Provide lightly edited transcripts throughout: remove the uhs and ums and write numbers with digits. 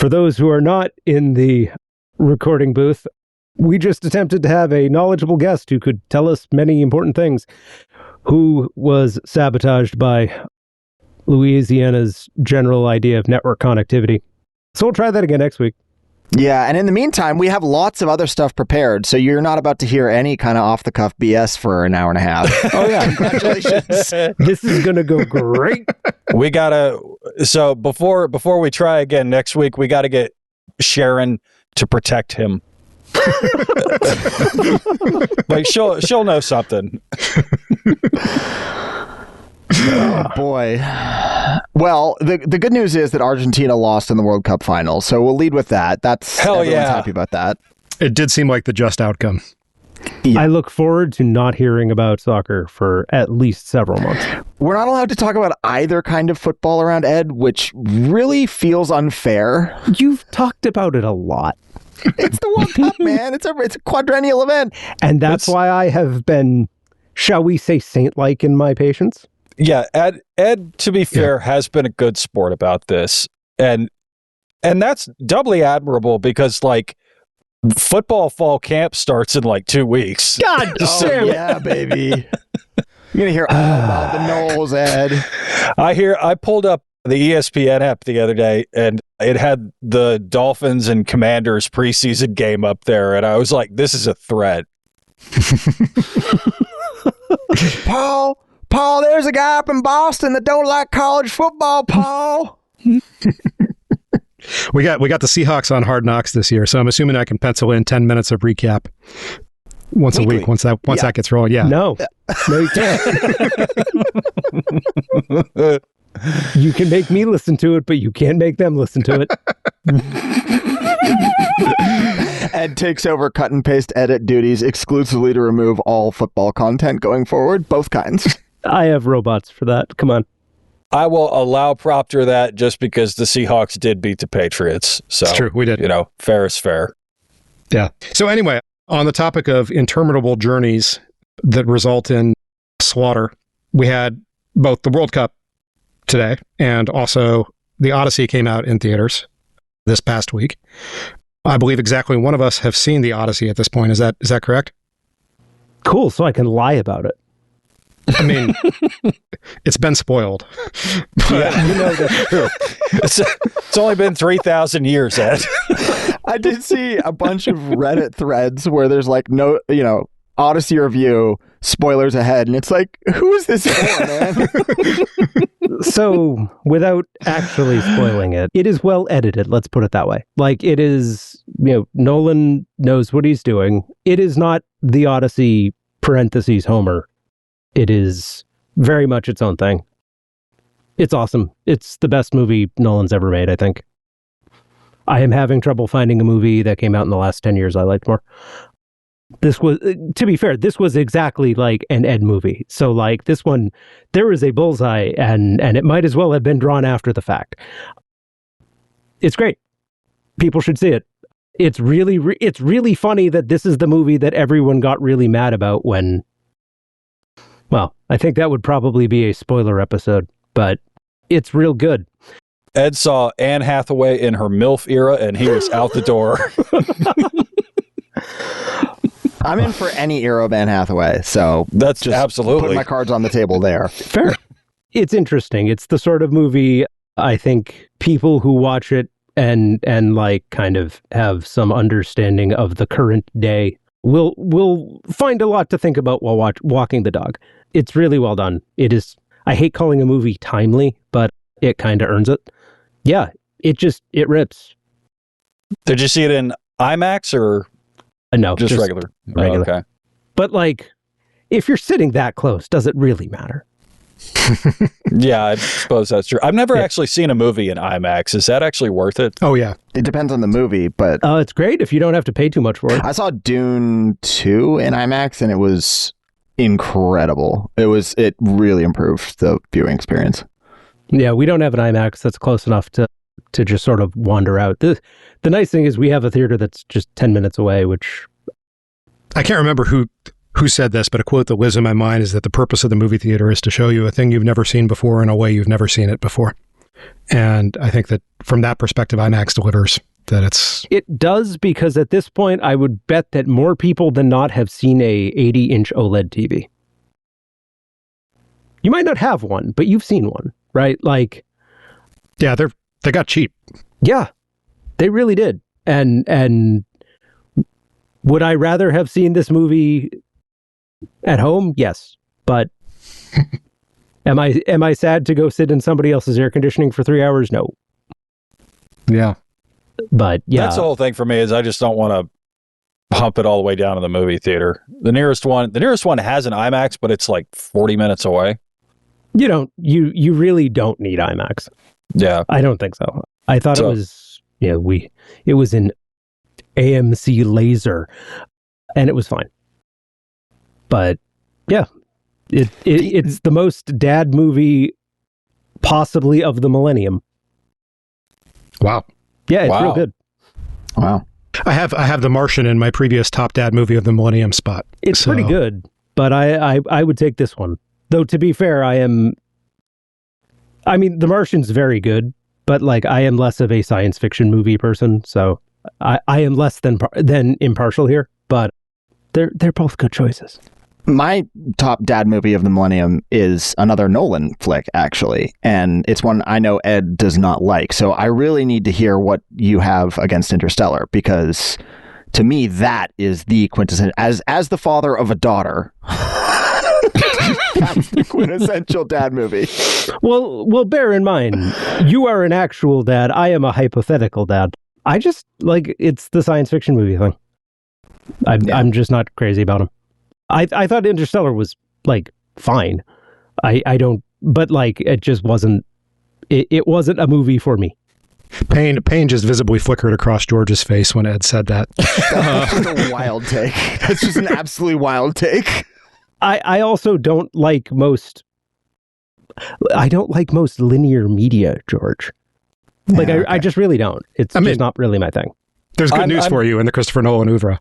For those who are not in the recording booth, we just attempted to have a knowledgeable guest who could tell us many important things, who was sabotaged by Louisiana's general idea of network connectivity. So we'll try that again next week. Yeah, and in the meantime, we have lots of other stuff prepared, so you're not about to hear any kind of off-the-cuff BS for an hour and a half. Oh, yeah. Congratulations. This is going to go great. We got to... So before we try again next week, we got to get Sharon to protect him. Like, she'll know something. Oh, boy. Well, the good news is that Argentina lost in the World Cup final, so we'll lead with that. Everyone's happy about that. It did seem like the just outcome. Yeah. I look forward to not hearing about soccer for at least several months. We're not allowed to talk about either kind of football around Ed, which really feels unfair. You've talked about it a lot. It's the World Cup, man. It's a quadrennial event. And that's why I have been, shall we say, saint-like in my patience. Yeah, Ed, to be fair, has been a good sport about this. And that's doubly admirable because, like, football fall camp starts in, like, 2 weeks. God damn it. Yeah, baby. You're going to hear all about the Knowles, Ed. I pulled up the ESPN app the other day, and it had the Dolphins and Commanders preseason game up there, and I was like, this is a threat. Paul, there's a guy up in Boston that don't like college football, Paul. We got the Seahawks on Hard Knocks this year, so I'm assuming I can pencil in 10 minutes of recap once Weekly. a week once that gets rolling. Yeah. No, you can't. You can make me listen to it, but you can't make them listen to it. Ed takes over cut and paste edit duties exclusively to remove all football content going forward, both kinds. I have robots for that. Come on. I will allow Proctor that just because the Seahawks did beat the Patriots. So It's true, we did. You know, fair is fair. Yeah. So anyway, on the topic of interminable journeys that result in slaughter, we had both the World Cup today and also the Odyssey came out in theaters this past week. I believe exactly one of us have seen the Odyssey at this point. Is that correct? Cool. So I can lie about it. I mean, it's been spoiled. Yeah, you know that's true. It's only been 3,000 years, Ed. I did see a bunch of Reddit threads where there's like no, Odyssey review, spoilers ahead, and it's like, who is this for, man? So, without actually spoiling it, it is well edited, let's put it that way. Like, it is, Nolan knows what he's doing. It is not the Odyssey, parentheses, Homer. It is very much its own thing. It's awesome. It's the best movie Nolan's ever made, I think. I am having trouble finding a movie that came out in the last 10 years I liked more. This was, to be fair, this was exactly like an Ed movie. So like this one, there is a bullseye and it might as well have been drawn after the fact. It's great. People should see it. It's really funny that this is the movie that everyone got really mad about when, well, I think that would probably be a spoiler episode, but it's real good. Ed saw Anne Hathaway in her MILF era and he was out the door. I'm in for any era of Anne Hathaway, so that's just absolutely put my cards on the table there. Fair. It's interesting. It's the sort of movie I think people who watch it and like kind of have some understanding of the current day will find a lot to think about while walking the dog. It's really well done. It is. I hate calling a movie timely, but it kind of earns it. Yeah, it rips. Did you see it in IMAX or no? Just regular. Regular. Oh, okay. But like, if you're sitting that close, does it really matter? Yeah, I suppose that's true. I've never actually seen a movie in IMAX. Is that actually worth it? Oh, yeah. It depends on the movie, but... it's great if you don't have to pay too much for it. I saw Dune 2 in IMAX, and it was incredible. It really improved the viewing experience. Yeah, we don't have an IMAX that's close enough to just sort of wander out. The nice thing is we have a theater that's just 10 minutes away, which... I can't remember who said this, but a quote that lives in my mind is that the purpose of the movie theater is to show you a thing you've never seen before in a way you've never seen it before. And I think that from that perspective, IMAX delivers. It does, because at this point, I would bet that more people than not have seen a 80-inch OLED TV. You might not have one, but you've seen one, right? Like, yeah, they got cheap. Yeah, they really did. And would I rather have seen this movie at home? Yes, but am I sad to go sit in somebody else's air conditioning for 3 hours? No. Yeah. But yeah, that's the whole thing for me, is I just don't want to pump it all the way down to the movie theater. The nearest one has an IMAX, but it's like 40 minutes away. You really don't need IMAX. Yeah. I don't think so. I thought it was, it was in AMC laser and it was fine. But yeah, it's the most dad movie possibly of the millennium. Wow. Yeah, it's real good. Wow. I have The Martian in my previous top dad movie of the millennium spot. It's pretty good, but I would take this one. Though, to be fair, The Martian's very good, but like I am less of a science fiction movie person, so I am less than impartial here, but they're both good choices. My top dad movie of the millennium is another Nolan flick, actually, and it's one I know Ed does not like. So I really need to hear what you have against Interstellar, because to me that is the quintessential. As the father of a daughter, that's the quintessential dad movie. Well, bear in mind, you are an actual dad. I am a hypothetical dad. I just it's the science fiction movie thing. I'm just not crazy about him. I thought Interstellar was fine. I don't, but it just wasn't. It wasn't a movie for me. Pain just visibly flickered across George's face when Ed said that. That's a wild take. That's just an absolutely wild take. I also don't like most. I don't like most linear media, George. I just really don't. It's just not really my thing. There's good news for you in the Christopher Nolan oeuvre.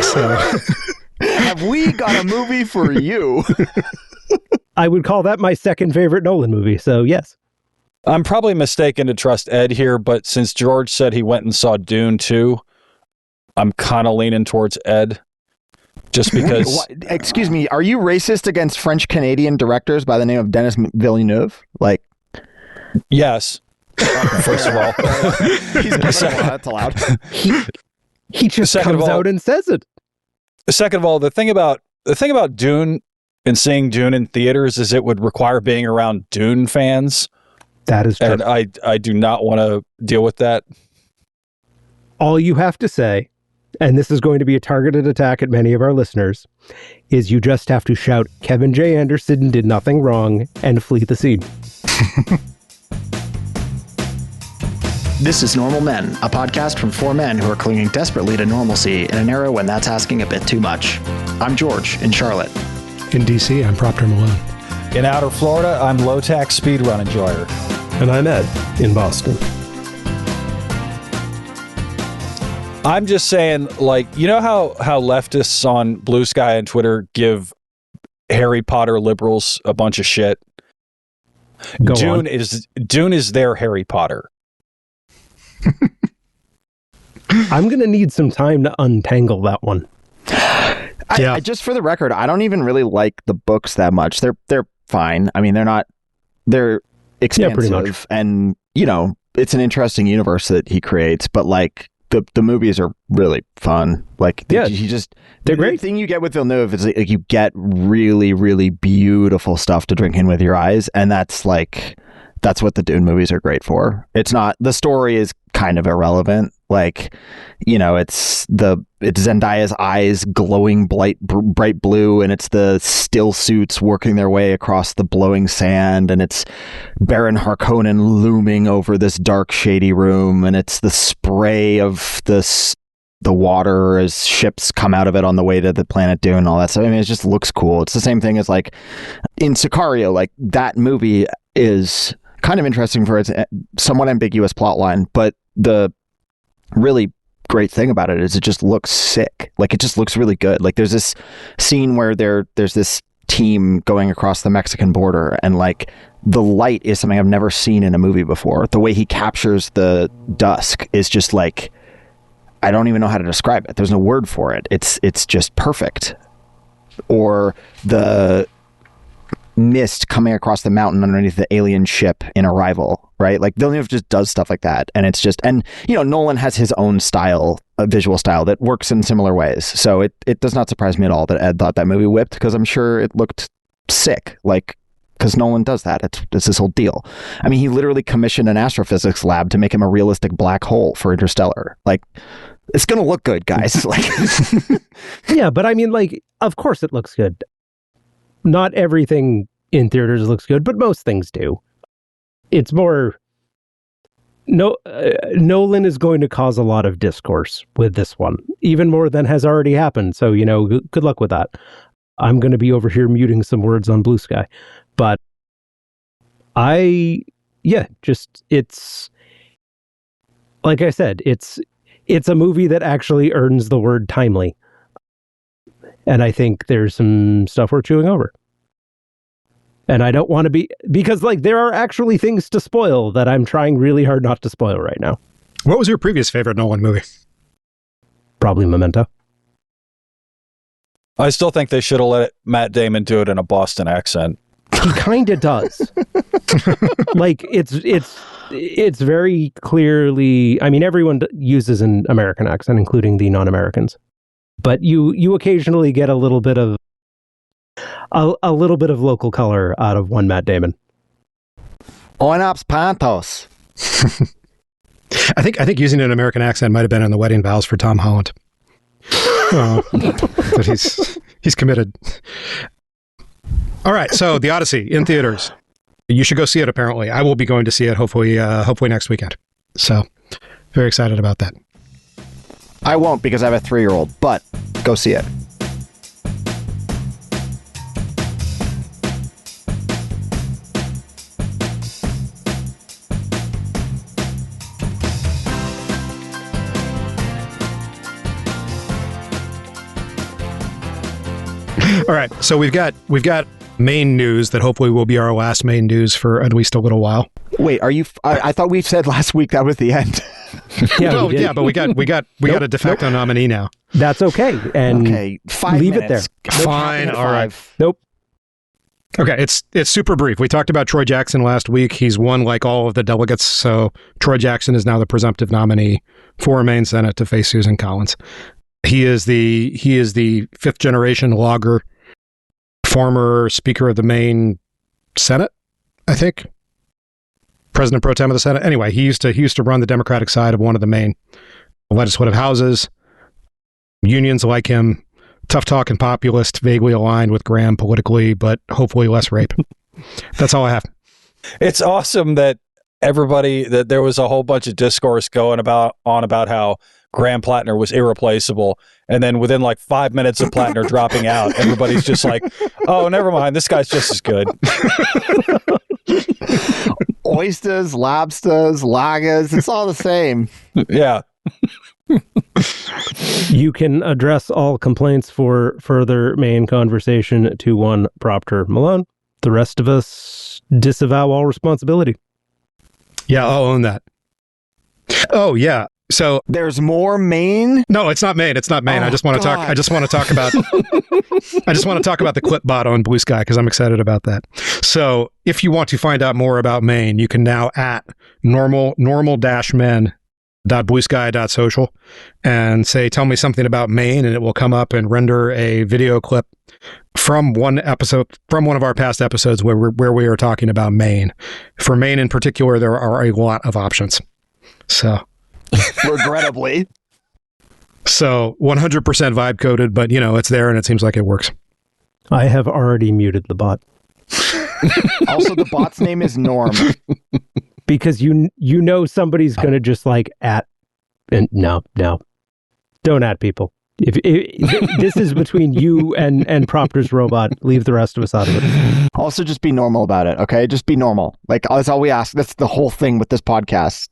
So. Have we got a movie for you? I would call that my second favorite Nolan movie, so yes. I'm probably mistaken to trust Ed here, but since George said he went and saw Dune 2, I'm kind of leaning towards Ed. Just because... Excuse me, are you racist against French-Canadian directors by the name of Denis Villeneuve? Yes. First of all. That's allowed. He just comes out and says it. Second of all, the thing about Dune and seeing Dune in theaters is it would require being around Dune fans. That is true. And I do not want to deal with that. All you have to say, and this is going to be a targeted attack at many of our listeners, is you just have to shout, Kevin J. Anderson did nothing wrong, and flee the scene. This is Normal Men, a podcast from four men who are clinging desperately to normalcy in an era when that's asking a bit too much. I'm George in Charlotte. In D.C., I'm Proctor Malone. In outer Florida, I'm low-tax speedrun enjoyer. And I'm Ed in Boston. I'm just saying, you know how leftists on Blue Sky and Twitter give Harry Potter liberals a bunch of shit? Dune is their Harry Potter. I'm going to need some time to untangle that one. I just for the record, I don't even really like the books that much. They're fine. I mean, they're expansive and, it's an interesting universe that he creates, but the movies are really fun. They're great. The thing you get with Villeneuve is you get really, really beautiful stuff to drink in with your eyes. And that's what the Dune movies are great for. It's not, the story is kind of irrelevant. It's Zendaya's eyes glowing bright blue, and it's the still suits working their way across the blowing sand, and it's Baron Harkonnen looming over this dark, shady room, and it's the spray of the water as ships come out of it on the way to the planet Dune and all that stuff. I mean, it just looks cool. It's the same thing as in Sicario, that movie is kind of interesting for its somewhat ambiguous plot line, but the really great thing about it is it just looks sick. It just looks really good. There's this scene where there's this team going across the Mexican border, and the light is something I've never seen in a movie before. The way he captures the dusk is just like, I don't even know how to describe it. There's no word for it. It's just perfect. Or the mist coming across the mountain underneath the alien ship in Arrival, right? Like Villeneuve just does stuff like that. And it's just, and Nolan has his own style, a visual style that works in similar ways. So it does not surprise me at all that Ed thought that movie whipped, because I'm sure it looked sick. Like, because Nolan does that. It's his whole deal. I mean, he literally commissioned an astrophysics lab to make him a realistic black hole for Interstellar. Like, it's going to look good, guys. Like, yeah, but I mean, like, of course it looks good. Not everything in theaters looks good, but most things do. It's more... Nolan is going to cause a lot of discourse with this one, even more than has already happened. So, good luck with that. I'm going to be over here muting some words on Blue Sky. But it's like I said, it's a movie that actually earns the word timely. And I think there's some stuff we're chewing over. And I don't want to be, because like there are actually things to spoil that I'm trying really hard not to spoil right now. What was your previous favorite Nolan movie? Probably Memento. I still think they should have let Matt Damon do it in a Boston accent. He kind of does. Like it's very clearly, I mean, everyone uses an American accent, including the non-Americans. But you occasionally get a little bit of local color out of one Matt Damon. Oinaps Pantos. I think using an American accent might have been in the wedding vows for Tom Holland. But he's committed. All right, so The Odyssey in theaters. You should go see it. Apparently, I will be going to see it. Hopefully next weekend. So, very excited about that. I won't, because I have a 3-year-old. But go see it. All right, so we've got Maine news that hopefully will be our last Maine news for at least a little while. Wait, are you? I thought we said last week that was the end. Yeah, but we got a de facto nominee now. That's okay, and okay, 5 leave minutes. it there. Fine, all right. Nope. Okay, it's super brief. We talked about Troy Jackson last week. He's won like all of the delegates, so Troy Jackson is now the presumptive nominee for Maine Senate to face Susan Collins. He is the fifth generation logger, former Speaker of the Maine Senate, I think. President pro tem of the Senate. Anyway, he used to run the Democratic side of one of the Maine legislative houses. Unions like him, tough talking populist, vaguely aligned with Graham politically, but hopefully less rape. That's all I have. It's awesome that that there was a whole bunch of discourse going on about how Graham Plattner was irreplaceable, and then within like 5 minutes of Plattner dropping out, everybody's just like, "Oh, never mind. This guy's just as good." Oysters, lobsters, lagers, it's all the same. Yeah. You can address all complaints for further Maine conversation to one Proctor Malone. The rest of us disavow all responsibility. Yeah, I'll own that. Oh, yeah. So there's more Maine? No, it's not Maine. It's not Maine. Oh, I just want to talk about the clip bot on Blue Sky because I'm excited about that. So if you want to find out more about Maine, you can now at normal-men.bluesky.social and say, tell me something about Maine, and it will come up and render a video clip from one of our past episodes where we are talking about Maine. For Maine in particular, there are a lot of options. So regrettably. So 100% vibe coded, but it's there and it seems like it works. I have already muted the bot. Also, the bot's name is Norm. Because somebody's going to just like and no, don't at people. If this is between you and Proctor's robot, leave the rest of us out of it. Also, just be normal about it, okay? Just be normal. Like, that's all we ask. That's the whole thing with this podcast.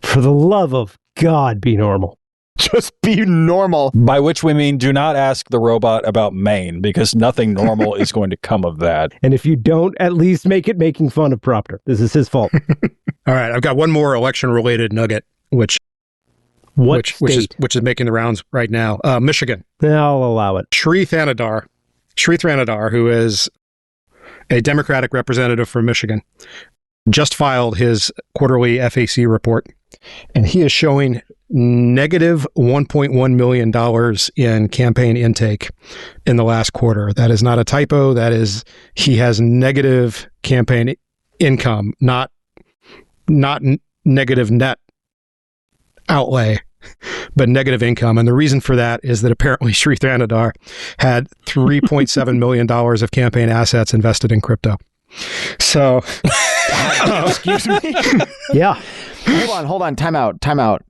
For the love of God, be normal. Just be normal. By which we mean do not ask the robot about Maine, because nothing normal is going to come of that. And if you don't, at least make it making fun of Proctor. This is his fault. All right, I've got one more election-related nugget, which is making the rounds right now. Michigan. I'll allow it. Sri Thanadar, who is a Democratic representative from Michigan, just filed his quarterly FAC report, and he is showing negative $1.1 million in campaign intake in the last quarter. That is not a typo. That is, he has negative campaign income, not negative net outlay, but negative income. And the reason for that is that apparently Sri Thanadar had $3.7 million of campaign assets invested in crypto. So, excuse me? Yeah. Hold on. Time out.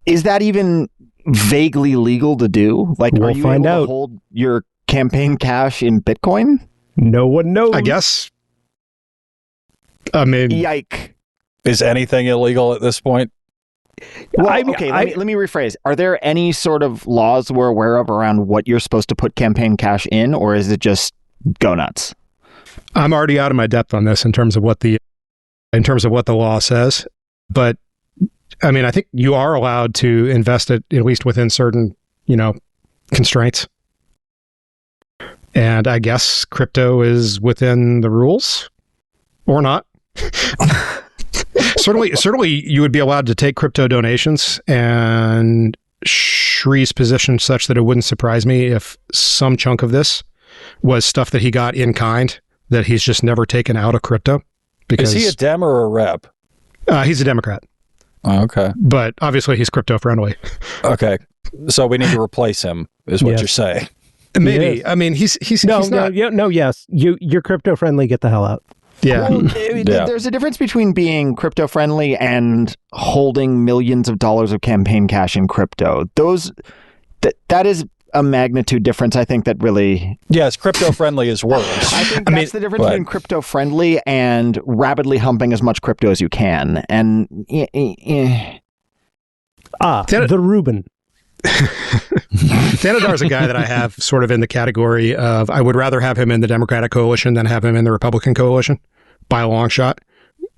Is that even vaguely legal to do? Like, we'll are you find able out. to hold your campaign cash in Bitcoin? No one knows. I guess. I mean, Yike. Is anything illegal at this point? Well, let me rephrase. Are there any sort of laws we're aware of around what you're supposed to put campaign cash in, or is it just go nuts? I'm already out of my depth on this in terms of what the law says, but I mean, I think you are allowed to invest it at least within certain, constraints. And I guess crypto is within the rules or not. Certainly you would be allowed to take crypto donations, and Shri's position such that it wouldn't surprise me if some chunk of this was stuff that he got in kind that he's just never taken out of crypto. Because, is he a Dem or a Rep? He's a Democrat. Oh, okay. But obviously he's crypto friendly. Okay. So we need to replace him, is what you're saying. Maybe. I mean, he's not. Yes. You're crypto friendly. Get the hell out. Yeah. Well, there's a difference between being crypto friendly and holding millions of dollars of campaign cash in crypto. That is a magnitude difference, I think, that really... Yes, crypto friendly is worse. I think that's the difference between crypto friendly and rapidly humping as much crypto as you can. And the Reuben. Thanadar is a guy that I have sort of in the category of I would rather have him in the Democratic coalition than have him in the Republican coalition by a long shot.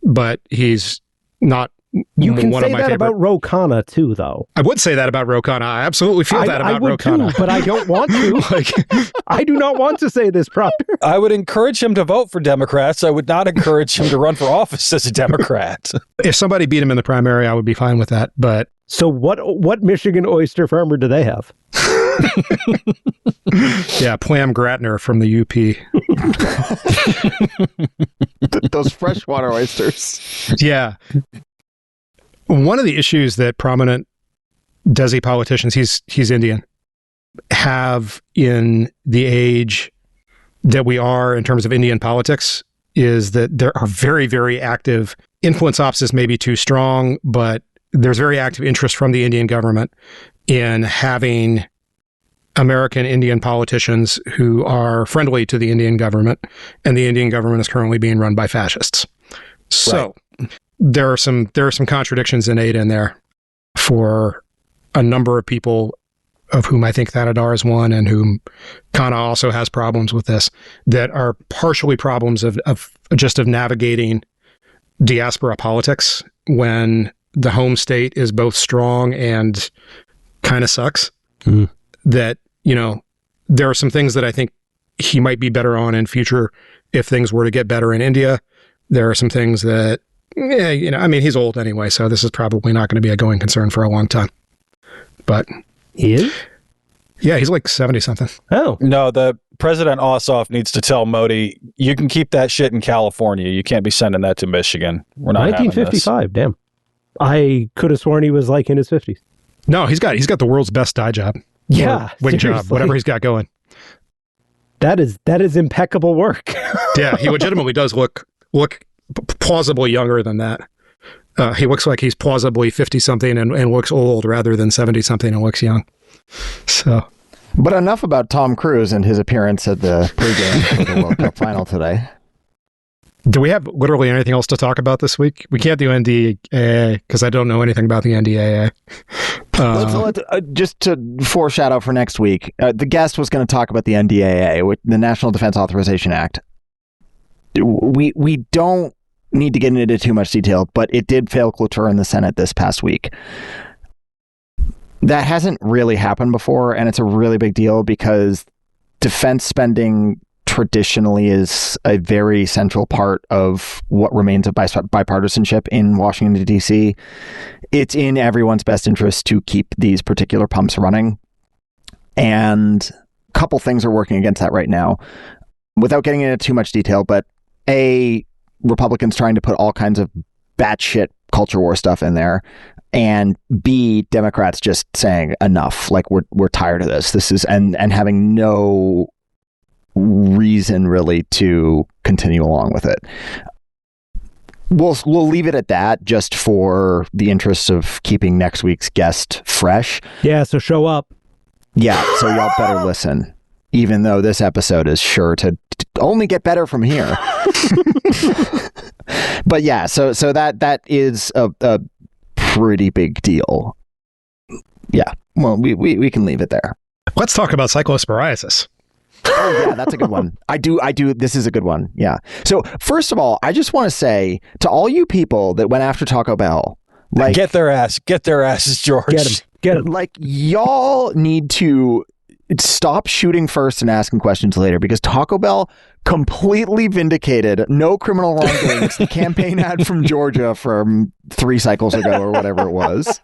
But he's not. You can one say of my that favorite. about Ro Khanna too, though. I would say that about Ro Khanna. I absolutely feel that about Ro Khanna. But I don't want to. I do not want to say this, Proctor. I would encourage him to vote for Democrats. I would not encourage him to run for office as a Democrat. If somebody beat him in the primary, I would be fine with that. But so what Michigan oyster farmer do they have? Yeah, Plam Gratner from the UP. Those freshwater oysters. Yeah. One of the issues that prominent Desi politicians, he's Indian, have in the age that we are in terms of Indian politics is that there are very, very active influence ops is maybe too strong, but there's very active interest from the Indian government in having American Indian politicians who are friendly to the Indian government, and the Indian government is currently being run by fascists. So there are some contradictions innate in there for a number of people, of whom I think Thanadar is one, and whom Khanna also has problems with this, that are partially problems of navigating diaspora politics when the home state is both strong and kind of sucks. That, there are some things that I think he might be better on in future if things were to get better in India. There are some things that, he's old anyway, so this is probably not going to be a going concern for a long time. But he is? Yeah, he's like 70-something. Oh. No, the President Ossoff needs to tell Modi, you can keep that shit in California. You can't be sending that to Michigan. We're not 1955, damn. I could have sworn he was like in his 50s. No, he's got the world's best dye job. Yeah. Wing job, whatever he's got going. That is impeccable work. Yeah, he legitimately does look plausibly younger than that. He looks like he's plausibly 50-something and looks old rather than 70-something and looks young. So, but enough about Tom Cruise and his appearance at the pregame for the World Cup final today. Do we have literally anything else to talk about this week? We can't do NDAA because I don't know anything about the NDAA. Just to foreshadow for next week, the guest was going to talk about the NDAA, the National Defense Authorization Act. We don't need to get into too much detail, but it did fail cloture in the Senate this past week. That hasn't really happened before, and it's a really big deal because defense spending traditionally is a very central part of what remains of bipartisanship in Washington, D.C. It's in everyone's best interest to keep these particular pumps running. And a couple things are working against that right now. Without getting into too much detail, but A, Republicans trying to put all kinds of batshit culture war stuff in there. And B, Democrats just saying enough, like we're tired of this. This is and having no reason really to continue along with it. We'll leave it at that just for the interests of keeping next week's guest fresh. Yeah, so show up. Yeah, so y'all better listen, even though this episode is sure to only get better from here. But yeah, so that is a pretty big deal. Yeah, well, we can leave it there. Let's talk about cyclopsporiasis. Oh yeah, that's a good one. I do. This is a good one. Yeah. So first of all, I just want to say to all you people that went after Taco Bell, like get their asses, George. Get 'em. Like y'all need to stop shooting first and asking questions later, because Taco Bell completely vindicated no criminal wrongdoing. It's the campaign ad from Georgia from 3 cycles ago or whatever it was.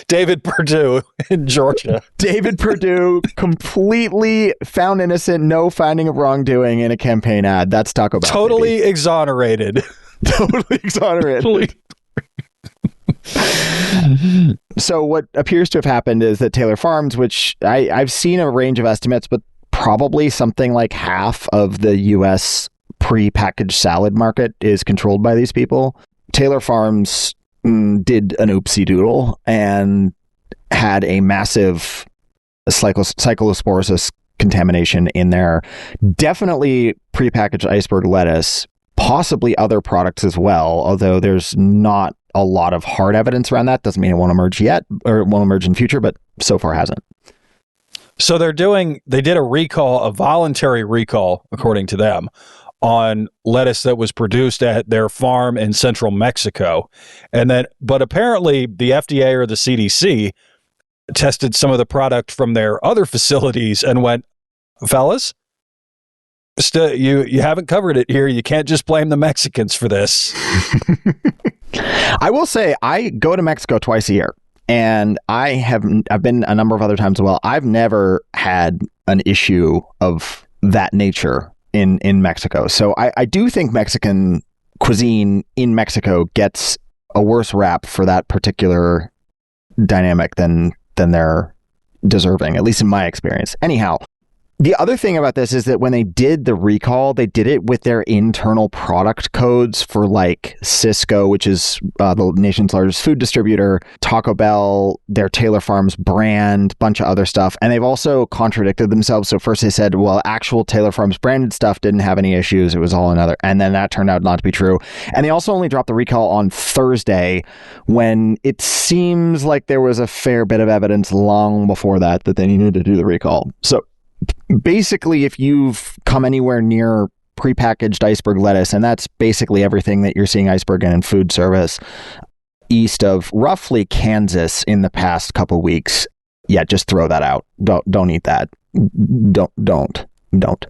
David Perdue in Georgia. David Perdue completely found innocent, no finding of wrongdoing in a campaign ad. That's Taco Bell. Totally exonerated. Totally exonerated. So what appears to have happened is that Taylor Farms, which I've seen a range of estimates, but probably something like half of the U.S. pre-packaged salad market is controlled by these people. Taylor Farms did an oopsie doodle and had a massive cyclopsporiasis contamination in there. Definitely prepackaged iceberg lettuce, possibly other products as well, although there's not a lot of hard evidence around that. Doesn't mean it won't emerge yet, or it won't emerge in future, but so far hasn't. So they did a voluntary recall, according to them, on lettuce that was produced at their farm in central Mexico. But apparently the FDA or the CDC tested some of the product from their other facilities and went, fellas, you haven't covered it here. You can't just blame the Mexicans for this. I will say I go to Mexico twice a year, and I've been a number of other times as well. I've never had an issue of that nature in Mexico. So I do think Mexican cuisine in Mexico gets a worse rap for that particular dynamic than they're deserving, at least in my experience. Anyhow, the other thing about this is that when they did the recall, they did it with their internal product codes for like Cisco, which is the nation's largest food distributor, Taco Bell, their Taylor Farms brand, bunch of other stuff. And they've also contradicted themselves. So first they said, well, actual Taylor Farms branded stuff didn't have any issues. It was all another. And then that turned out not to be true. And they also only dropped the recall on Thursday, when it seems like there was a fair bit of evidence long before that they needed to do the recall. So basically, if you've come anywhere near prepackaged iceberg lettuce, and that's basically everything that you're seeing iceberg in food service east of roughly Kansas in the past couple weeks, yeah, just throw that out. Don't eat that. Don't.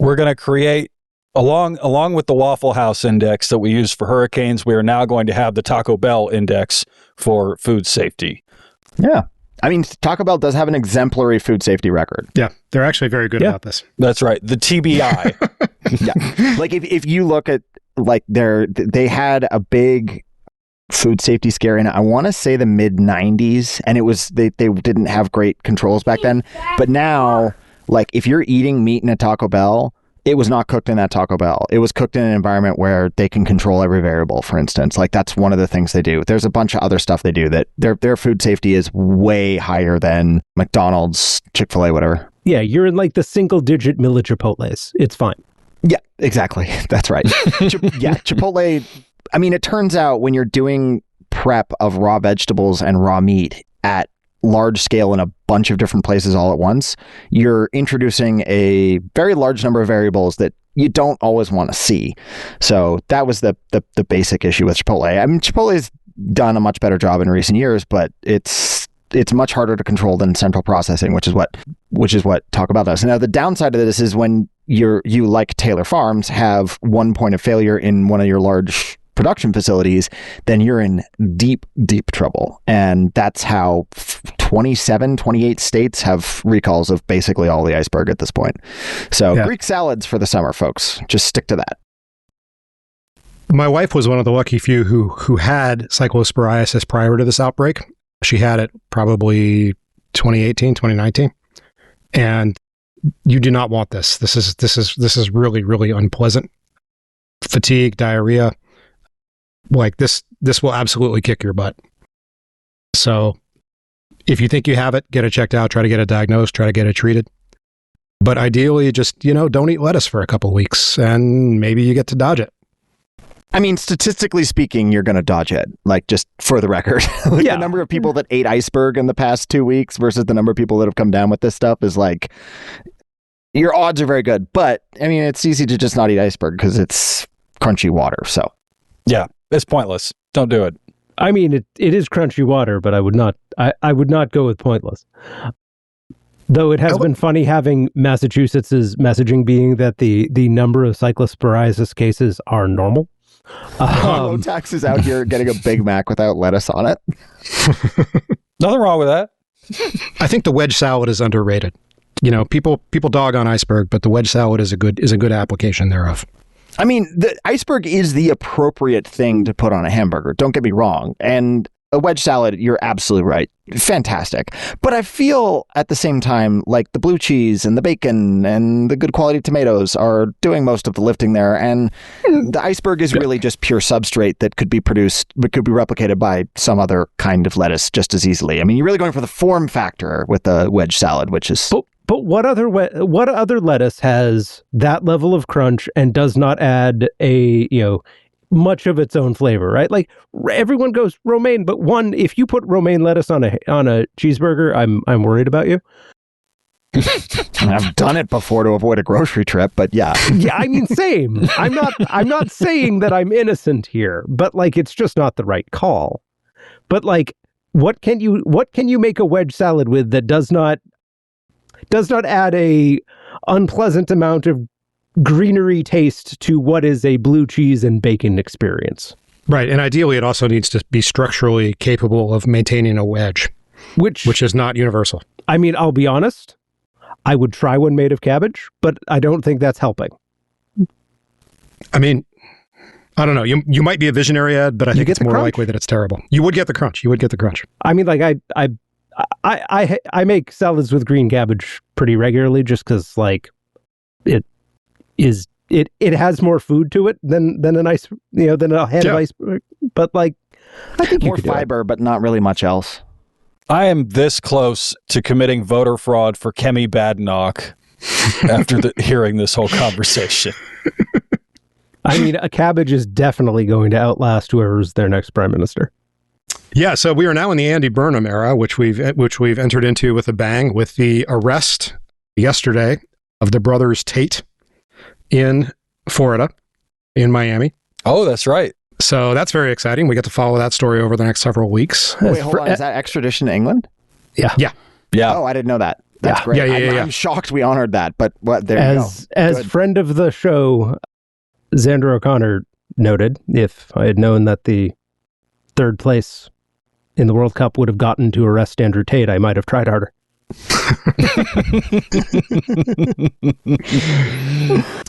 We're going to create, along with the Waffle House index that we use for hurricanes, we are now going to have the Taco Bell index for food safety. Yeah. I mean, Taco Bell does have an exemplary food safety record. Yeah, they're actually very good about this. That's right. The TBI. Yeah. Like if you look at like they had a big food safety scare in, I want to say the mid 90s, and it was they didn't have great controls back then. But now, like if you're eating meat in a Taco Bell, it was not cooked in that Taco Bell. It was cooked in an environment where they can control every variable, for instance. Like that's one of the things they do. There's a bunch of other stuff they do that their food safety is way higher than McDonald's, Chick-fil-A, whatever. Yeah, you're in like the single-digit Mila Chipotles. It's fine. Yeah, exactly. That's right. Chipotle, I mean, it turns out when you're doing prep of raw vegetables and raw meat at large scale in a bunch of different places all at once, you're introducing a very large number of variables that you don't always want to see. So that was the basic issue with Chipotle. I mean, Chipotle's done a much better job in recent years, but it's much harder to control than central processing, which is what Taco Bell does. Now, the downside of this is when you like Taylor Farms have one point of failure in one of your large production facilities, then you're in deep trouble. And that's how 28 states have recalls of basically all the iceberg at this point. So Greek salads for the summer, folks. Just stick to that. My wife was one of the lucky few who had cyclosporiasis prior to this outbreak. She had it probably 2018, 2019. And you do not want this. This is really, really unpleasant. Fatigue, diarrhea. Like this will absolutely kick your butt. So if you think you have it, get it checked out, try to get it diagnosed, try to get it treated. But ideally, just, don't eat lettuce for a couple of weeks and maybe you get to dodge it. I mean, statistically speaking, you're going to dodge it, like just for the record. The number of people that ate iceberg in the past 2 weeks versus the number of people that have come down with this stuff is like, your odds are very good. But I mean, it's easy to just not eat iceberg because it's crunchy water. So yeah, it's pointless. Don't do it. I mean, it is crunchy water, but I would not go with pointless. Though it has been funny having Massachusetts' messaging being that the number of cyclosporiasis cases are normal. Low taxes out here getting a Big Mac without lettuce on it. Nothing wrong with that. I think the wedge salad is underrated. People dog on iceberg, but the wedge salad is a good application thereof. I mean, the iceberg is the appropriate thing to put on a hamburger. Don't get me wrong. And a wedge salad, you're absolutely right. Fantastic. But I feel at the same time like the blue cheese and the bacon and the good quality tomatoes are doing most of the lifting there. And the iceberg is really just pure substrate that could be produced, but could be replicated by some other kind of lettuce just as easily. I mean, you're really going for the form factor with the wedge salad, which is... But what other lettuce has that level of crunch and does not add much of its own flavor, right? Like everyone goes romaine, but if you put romaine lettuce on a cheeseburger, I'm worried about you. I've done it before to avoid a grocery trip, but yeah. Yeah, I mean, same. I'm not saying that I'm innocent here, but like it's just not the right call. But like, what can you make a wedge salad with that does not add a unpleasant amount of greenery taste to what is a blue cheese and bacon experience? Right, and ideally it also needs to be structurally capable of maintaining a wedge, which is not universal. I mean, I'll be honest, I would try one made of cabbage, but I don't think that's helping. I mean, I don't know. You might be a visionary, Ed, but I think it's more likely that it's terrible. You would get the crunch. I mean, like I make salads with green cabbage pretty regularly just because like it has more food to it than a nice than a head of ice. But like I think more fiber, but not really much else. I am this close to committing voter fraud for Kemi Badenoch after hearing this whole conversation. I mean, a cabbage is definitely going to outlast whoever's their next prime minister. Yeah, so we are now in the Andy Burnham era, which we've entered into with a bang with the arrest yesterday of the brothers Tate in Florida, in Miami. Oh, that's right. So that's very exciting. We get to follow that story over the next several weeks. Wait, hold on. Is that extradition to England? Yeah. Oh, I didn't know that. That's great. I'm shocked we honored that, but there you go. As friend of the show, Xander O'Connor noted, if I had known that the third place in the World Cup would have gotten to arrest Andrew Tate, I might have tried harder.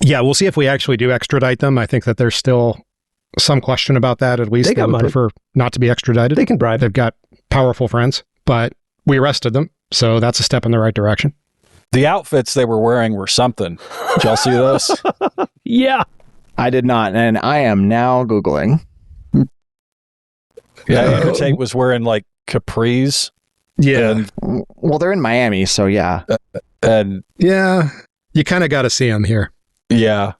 Yeah, we'll see if we actually do extradite them. I think that there's still some question about that, at least. They would prefer not to be extradited. They can bribe. They've got powerful friends, but we arrested them, so that's a step in the right direction. The outfits they were wearing were something. Did y'all see those? Yeah. I did not, and I am now Googling. Yeah, Andrew Tate was wearing like capris. Yeah. Well, they're in Miami, so yeah. And yeah, you kind of got to see them here. Yeah.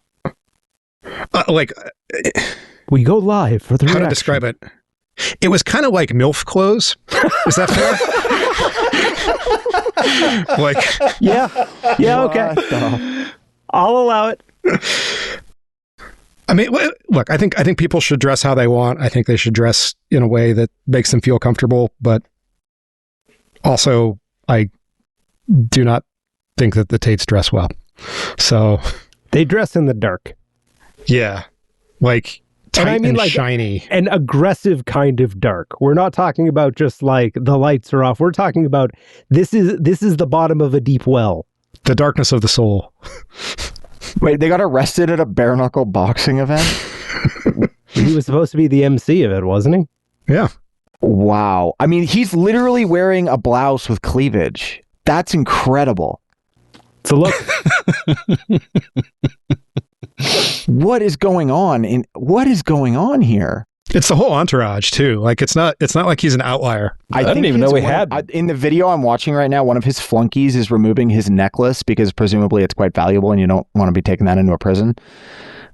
We go live for the How reaction. to describe it? It was kind of like MILF clothes. Is that fair? Like, yeah, okay. I'll allow it. I mean, look, I think people should dress how they want. I think they should dress in a way that makes them feel comfortable. But also, I do not think that the Tates dress well. So they dress in the dark. Yeah, like tight and like shiny, an aggressive kind of dark. We're not talking about just like the lights are off. We're talking about this is the bottom of a deep well. The darkness of the soul. Wait, they got arrested at a bare knuckle boxing event? He was supposed to be the MC of it, wasn't he? Yeah. Wow. I mean, he's literally wearing a blouse with cleavage. That's incredible. So look. What is going on here? It's the whole entourage too. Like it's not like he's an outlier. I didn't even know he had. In the video I'm watching right now, one of his flunkies is removing his necklace because presumably it's quite valuable and you don't want to be taking that into a prison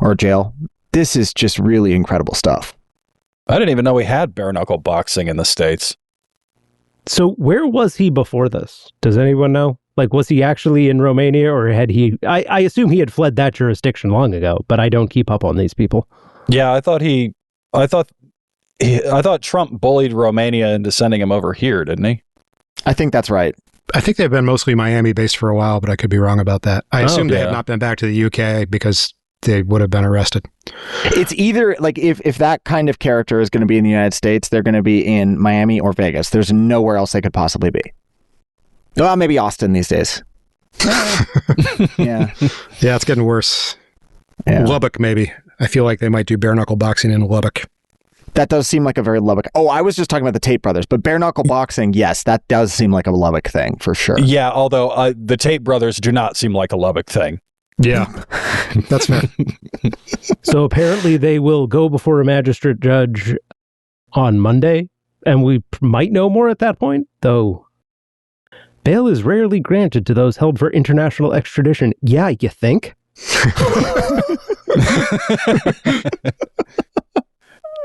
or a jail. This is just really incredible stuff. I didn't even know we had bare knuckle boxing in the States. So where was he before this? Does anyone know? Like, was he actually in Romania, or had he... I assume he had fled that jurisdiction long ago, but I don't keep up on these people. Yeah, I thought Trump bullied Romania into sending him over here, didn't he? I think that's right. I think they've been mostly Miami-based for a while, but I could be wrong about that. I assume they have not been back to the UK because they would have been arrested. It's either, like, if that kind of character is going to be in the United States, they're going to be in Miami or Vegas. There's nowhere else they could possibly be. Well, maybe Austin these days. Yeah, it's getting worse. Yeah. Lubbock, maybe. I feel like they might do bare knuckle boxing in Lubbock. That does seem like a very Lubbock. Oh, I was just talking about the Tate brothers, but bare knuckle boxing, yes, that does seem like a Lubbock thing for sure. Yeah, although the Tate brothers do not seem like a Lubbock thing. Yeah, that's fair. So apparently they will go before a magistrate judge on Monday, and we might know more at that point, though. Bail is rarely granted to those held for international extradition. Yeah, you think?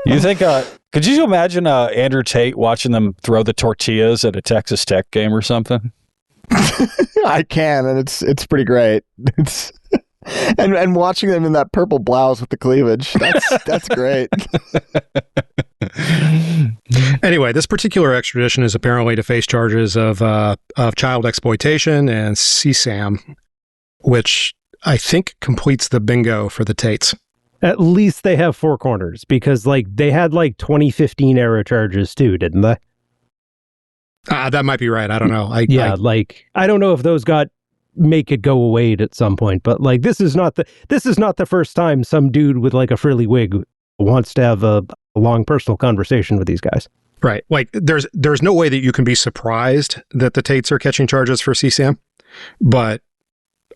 You think, could you imagine Andrew Tate watching them throw the tortillas at a Texas Tech game or something? I can, and it's pretty great. It's and watching them in that purple blouse with the cleavage. That's great. Anyway, this particular extradition is apparently to face charges of child exploitation and CSAM, which I think completes the bingo for the Tates. At least they have four corners, because like they had like 2015 era charges too, didn't they? That might be right. I don't know. I don't know if those make it go away at some point, but like this is not the first time some dude with like a frilly wig wants to have a long personal conversation with these guys. Right. Like there's no way that you can be surprised that the Tates are catching charges for CSAM, but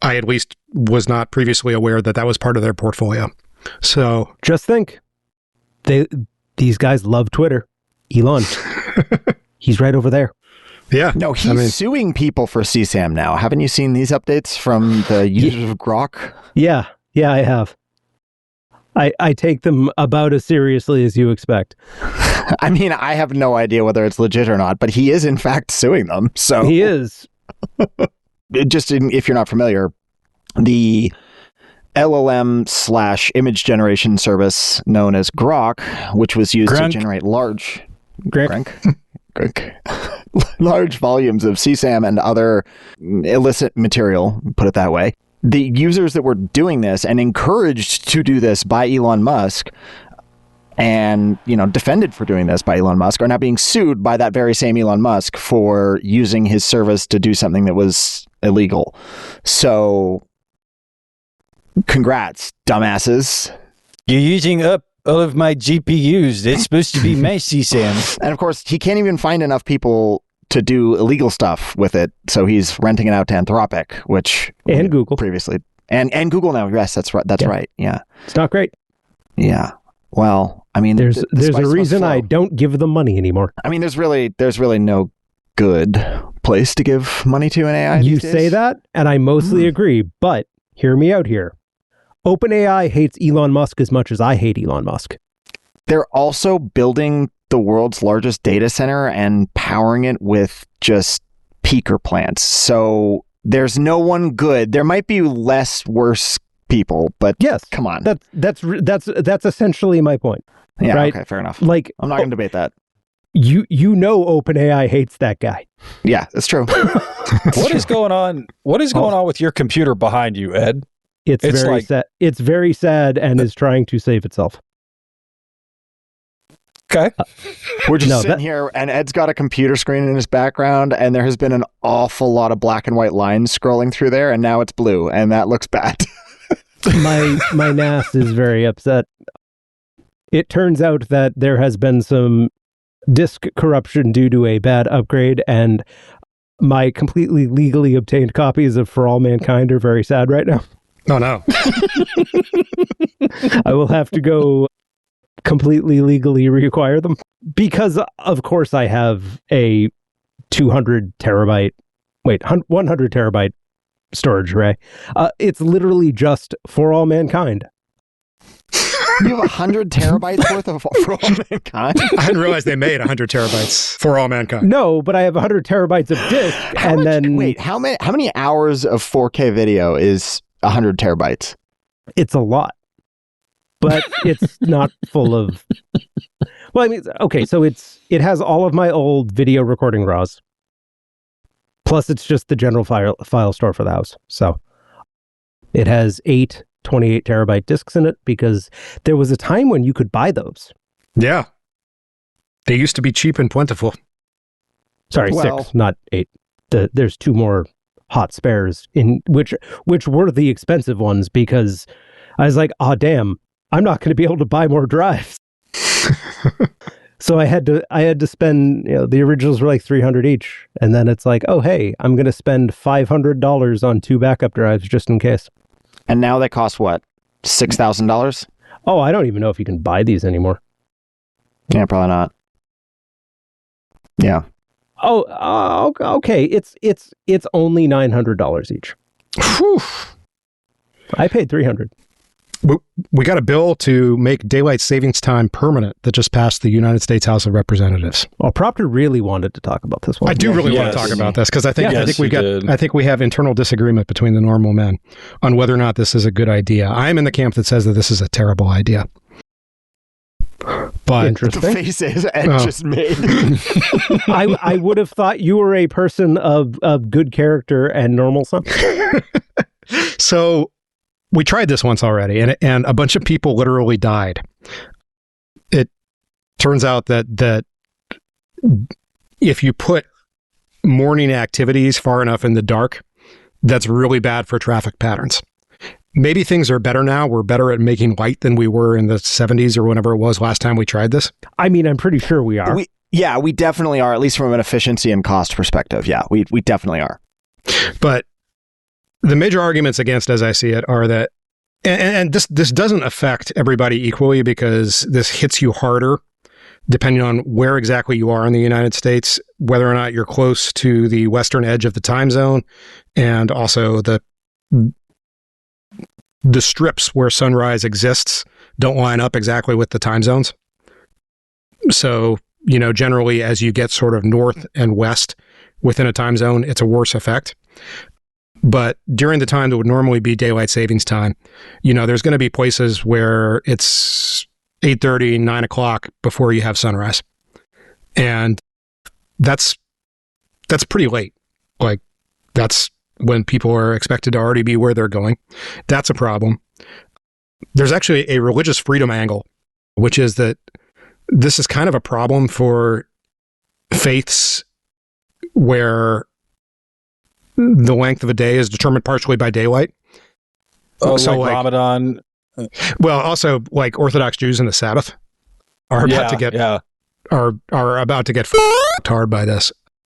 I at least was not previously aware that that was part of their portfolio. So just think, these guys love Twitter. Elon, he's right over there. Yeah. No, he's suing people for CSAM now. Haven't you seen these updates from the users of Grok? Yeah, I have. I take them about as seriously as you expect. I mean, I have no idea whether it's legit or not, but he is in fact suing them. So he is. If you're not familiar, the LLM/image generation service known as Grok, which was used to generate large volumes of CSAM and other illicit material, put it that way. The users that were doing this and encouraged to do this by Elon Musk and, defended for doing this by Elon Musk are now being sued by that very same Elon Musk for using his service to do something that was illegal. So congrats, dumbasses. You're using up all of my GPUs. It's supposed to be my CSAM. And of course, he can't even find enough people to do illegal stuff with it, so he's renting it out to Anthropic, which and Google previously, and Google now. Yes, that's right. That's right. Yeah, it's not great. Yeah. Well, I mean, there's a reason I don't give them money anymore. I mean, there's really no good place to give money to an AI. You say that, and I mostly agree. But hear me out here. OpenAI hates Elon Musk as much as I hate Elon Musk. They're also building the world's largest data center and powering it with just peaker plants. So there's no one good. There might be less worse people, but yes, come on. That's essentially my point. Yeah, right? Okay, fair enough. Like, I'm not going to debate that. You know OpenAI hates that guy. Yeah, that's true. What is going on? What is going on with your computer behind you, Ed? It's very sad. It's very sad and is trying to save itself. Okay. We're just sitting here, and Ed's got a computer screen in his background, and there has been an awful lot of black and white lines scrolling through there, and now it's blue, and that looks bad. my NAS is very upset. It turns out that there has been some disk corruption due to a bad upgrade, and my completely legally obtained copies of For All Mankind are very sad right now. Oh, no. I will have to go completely legally reacquire them because, of course, I have a 100 terabyte storage array. It's literally just For All Mankind. You have 100 terabytes worth of For All Mankind? I didn't realize they made 100 terabytes For All Mankind. No, but I have 100 terabytes of disk. How many hours of 4K video is 100 terabytes? It's a lot. But it's not full of... Well, I mean, okay, so it has all of my old video recording RAWs. Plus, it's just the general file store for the house. So it has 8 28 terabyte discs in it because there was a time when you could buy those. Yeah. They used to be cheap and plentiful. Sorry, 6, not 8. There's 2 more hot spares, in which were the expensive ones because I was like, oh, damn. I'm not going to be able to buy more drives. So I had to spend, the originals were like $300 each. And then it's like, oh, hey, I'm going to spend $500 on 2 backup drives just in case. And now they cost what? $6,000? Oh, I don't even know if you can buy these anymore. Yeah, probably not. Yeah. Oh, okay. It's only $900 each. Whew. I paid $300. We got a bill to make daylight savings time permanent that just passed the United States House of Representatives. Well, Proctor really wanted to talk about this one. I do want to talk about this because I think we have internal disagreement between the normal men on whether or not this is a good idea. I'm in the camp that says that this is a terrible idea. But interesting. The faces Ed just made. I would have thought you were a person of good character and normal something. So we tried this once already, and a bunch of people literally died. It turns out that if you put morning activities far enough in the dark, that's really bad for traffic patterns. Maybe things are better now. We're better at making light than we were in the 70s or whenever it was last time we tried this. I mean, I'm pretty sure we are. We definitely are, at least from an efficiency and cost perspective. Yeah, we definitely are. But the major arguments against, as I see it, are that, and this doesn't affect everybody equally because this hits you harder depending on where exactly you are in the United States, whether or not you're close to the western edge of the time zone, and also the strips where sunrise exists don't line up exactly with the time zones. So, generally as you get sort of north and west within a time zone, it's a worse effect. But during the time that would normally be daylight savings time, there's going to be places where it's 8:30, 9 o'clock before you have sunrise. And that's pretty late. Like, that's when people are expected to already be where they're going. That's a problem. There's actually a religious freedom angle, which is that this is kind of a problem for faiths where the length of a day is determined partially by daylight. Oh, so like Ramadan. Well, also like Orthodox Jews in the Sabbath are about to get are about to get hard by this.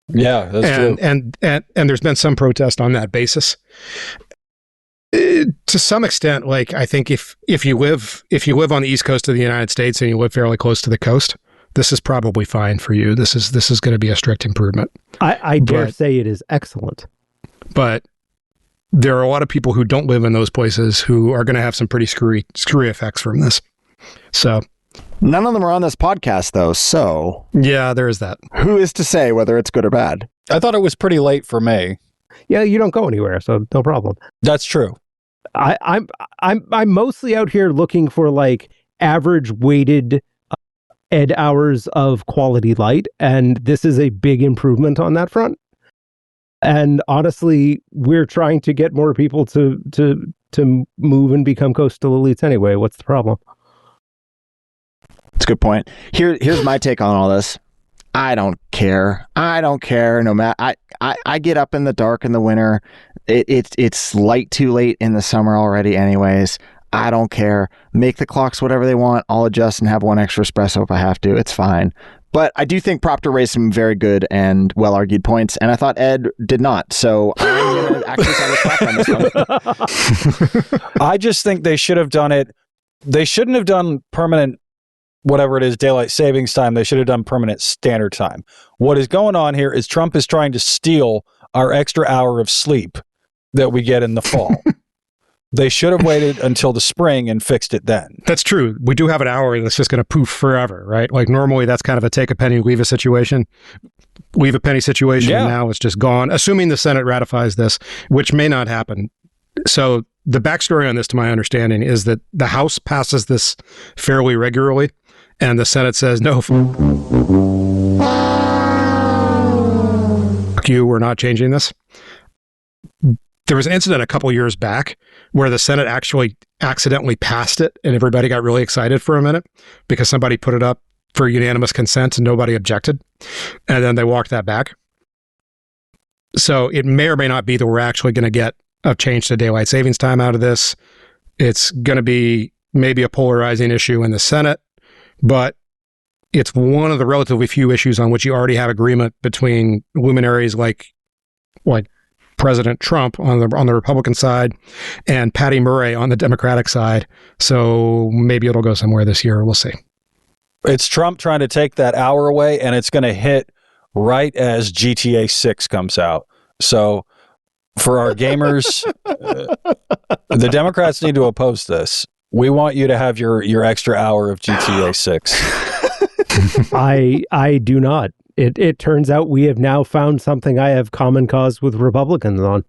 Yeah, that's true. And there's been some protest on that basis. To some extent, like I think if you live on the East Coast of the United States and you live fairly close to the coast, this is probably fine for you. This is going to be a strict improvement. I dare say it is excellent. But there are a lot of people who don't live in those places who are going to have some pretty screwy effects from this. So none of them are on this podcast, though. So yeah, there is that. Who is to say whether it's good or bad? I thought it was pretty late for me. Yeah, you don't go anywhere, so no problem. That's true. I'm mostly out here looking for like average weighted ed hours of quality light, and this is a big improvement on that front. And honestly, we're trying to get more people to move and become coastal elites anyway. What's the problem? That's a good point. Here's my take on all this. I don't care. No matter. I get up in the dark in the winter. It's light too late in the summer already. Anyways, I don't care. Make the clocks whatever they want. I'll adjust and have one extra espresso if I have to. It's fine. But I do think Proctor raised some very good and well-argued points, and I thought Ed did not. So I'm going to actually try to crack on this one. I just think they should have done it. They shouldn't have done permanent, whatever it is, daylight savings time. They should have done permanent standard time. What is going on here is Trump is trying to steal our extra hour of sleep that we get in the fall. They should have waited until the spring and fixed it then. That's true. We do have an hour that's just going to poof forever, right? Like normally that's kind of a take a penny, leave a situation. Leave a penny situation, and now it's just gone, assuming the Senate ratifies this, which may not happen. So the backstory on this, to my understanding, is that the House passes this fairly regularly, and the Senate says, no, fuck you, we're not changing this. There was an incident a couple years back where the Senate actually accidentally passed it, and everybody got really excited for a minute because somebody put it up for unanimous consent and nobody objected. And then they walked that back. So it may or may not be that we're actually going to get a change to daylight savings time out of this. It's going to be maybe a polarizing issue in the Senate, but it's one of the relatively few issues on which you already have agreement between luminaries like President Trump on the Republican side and Patty Murray on the Democratic side. So maybe it'll go somewhere this year. We'll see. It's Trump trying to take that hour away, and it's going to hit right as GTA 6 comes out. So for our gamers, the Democrats need to oppose this. We want you to have your extra hour of GTA 6. I do not. It turns out we have now found something I have common cause with Republicans on.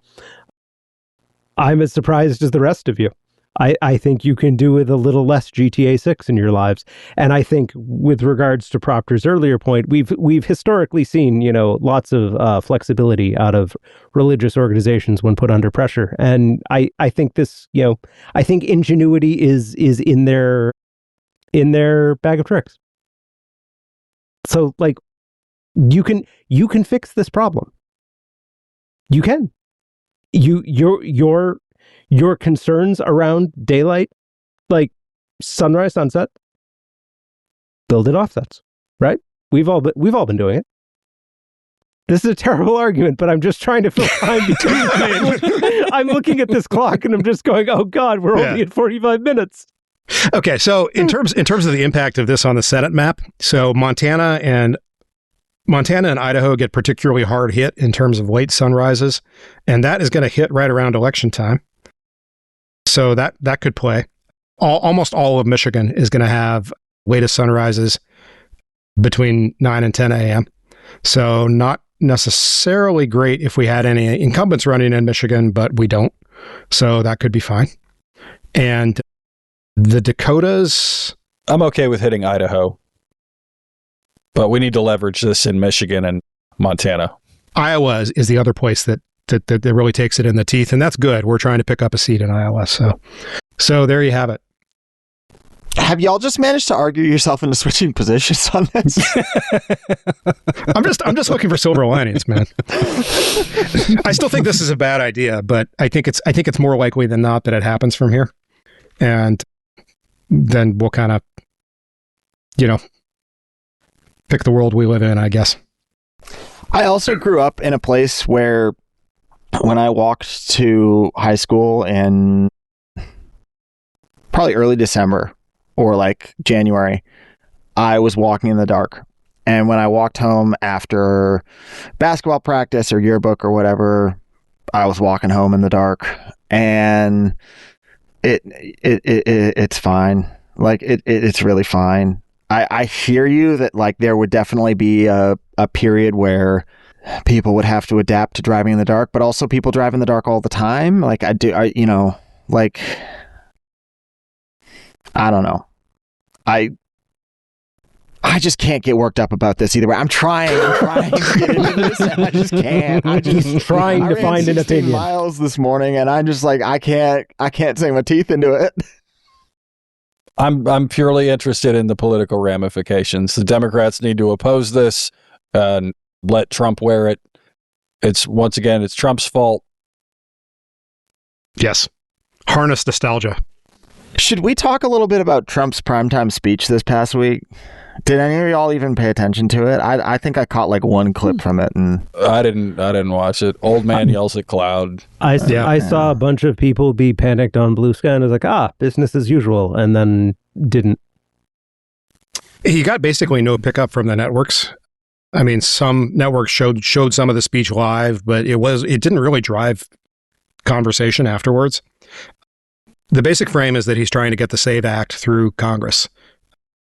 I'm as surprised as the rest of you. I think you can do with a little less GTA 6 in your lives. And I think with regards to Proctor's earlier point, we've historically seen, lots of flexibility out of religious organizations when put under pressure. And I think this, I think ingenuity is in their bag of tricks. So you can fix this problem. You can. Your concerns around daylight, like sunrise, sunset, build in offsets, right? We've all been doing it. This is a terrible argument, but I'm just trying to fill time between. I'm looking at this clock and I'm just going, oh God, we're only at 45 minutes. Okay, so in terms of the impact of this on the Senate map, so Montana and Idaho get particularly hard hit in terms of late sunrises, and that is going to hit right around election time. So that could play. Almost all of Michigan is going to have latest sunrises between 9 and 10 a.m. So not necessarily great if we had any incumbents running in Michigan, but we don't. So that could be fine. And the Dakotas... I'm okay with hitting Idaho, but we need to leverage this in Michigan and Montana. Iowa is the other place that really takes it in the teeth, and that's good. We're trying to pick up a seat in Iowa, so there you have it. Have y'all just managed to argue yourself into switching positions on this? I'm just looking for silver linings, man. I still think this is a bad idea, but I think it's more likely than not that it happens from here, and then we'll kind of, pick the world we live in, I guess. I also grew up in a place where when I walked to high school in probably early December or January, I was walking in the dark. And when I walked home after basketball practice or yearbook or whatever, I was walking home in the dark. And it's fine. It's really fine. I hear you that there would definitely be a period where people would have to adapt to driving in the dark, but also people drive in the dark all the time. Like I don't know. I just can't get worked up about this either way. I'm trying to get into this, and I just can't. He's trying to find an opinion. Miles this morning, and I'm just like, I can't sink my teeth into it. I'm purely interested in the political ramifications. The Democrats need to oppose this and let Trump wear it. It's Trump's fault. Yes. Harness nostalgia. Should we talk a little bit about Trump's primetime speech this past week? Did any of y'all even pay attention to it? I think I caught like one clip from it, and I didn't watch it. Old man yells at cloud. I saw a bunch of people be panicked on Blue Sky, and I was like, business as usual, and then didn't. He got basically no pickup from the networks. I mean, some networks showed some of the speech live, but it didn't really drive conversation afterwards. The basic frame is that he's trying to get the SAVE Act through Congress,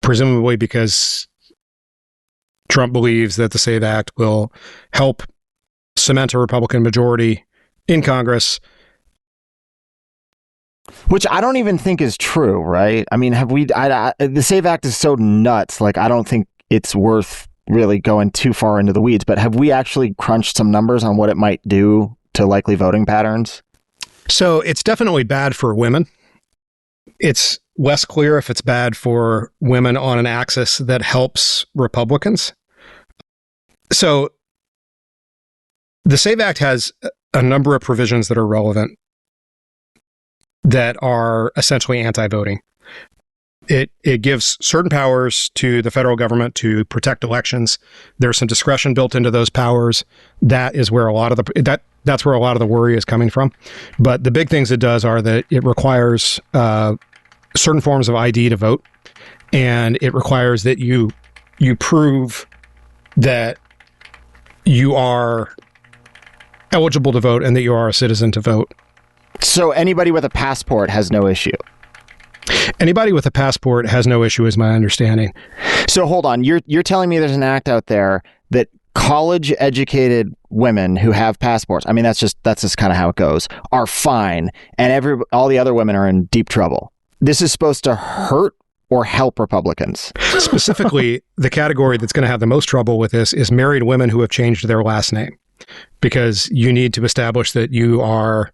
presumably because Trump believes that the SAVE Act will help cement a Republican majority in Congress. Which I don't even think is true, right? I mean, the SAVE Act is so nuts, like I don't think it's worth really going too far into the weeds, but have we actually crunched some numbers on what it might do to likely voting patterns? So it's definitely bad for women. It's less clear if it's bad for women on an axis that helps Republicans. So the SAVE Act has a number of provisions that are relevant that are essentially anti-voting. It gives certain powers to the federal government to protect elections. There's some discretion built into those powers. That's where a lot of the worry is coming from. But the big things it does are that it requires certain forms of ID to vote, and it requires that you prove that you are eligible to vote and that you are a citizen to vote. So anybody with a passport has no issue? Anybody with a passport has no issue, is my understanding. So hold on, you're telling me there's an act out there that college-educated women who have passports, I mean, that's just kind of how it goes, are fine, and all the other women are in deep trouble. This is supposed to hurt or help Republicans? Specifically, the category that's going to have the most trouble with this is married women who have changed their last name, because you need to establish that you are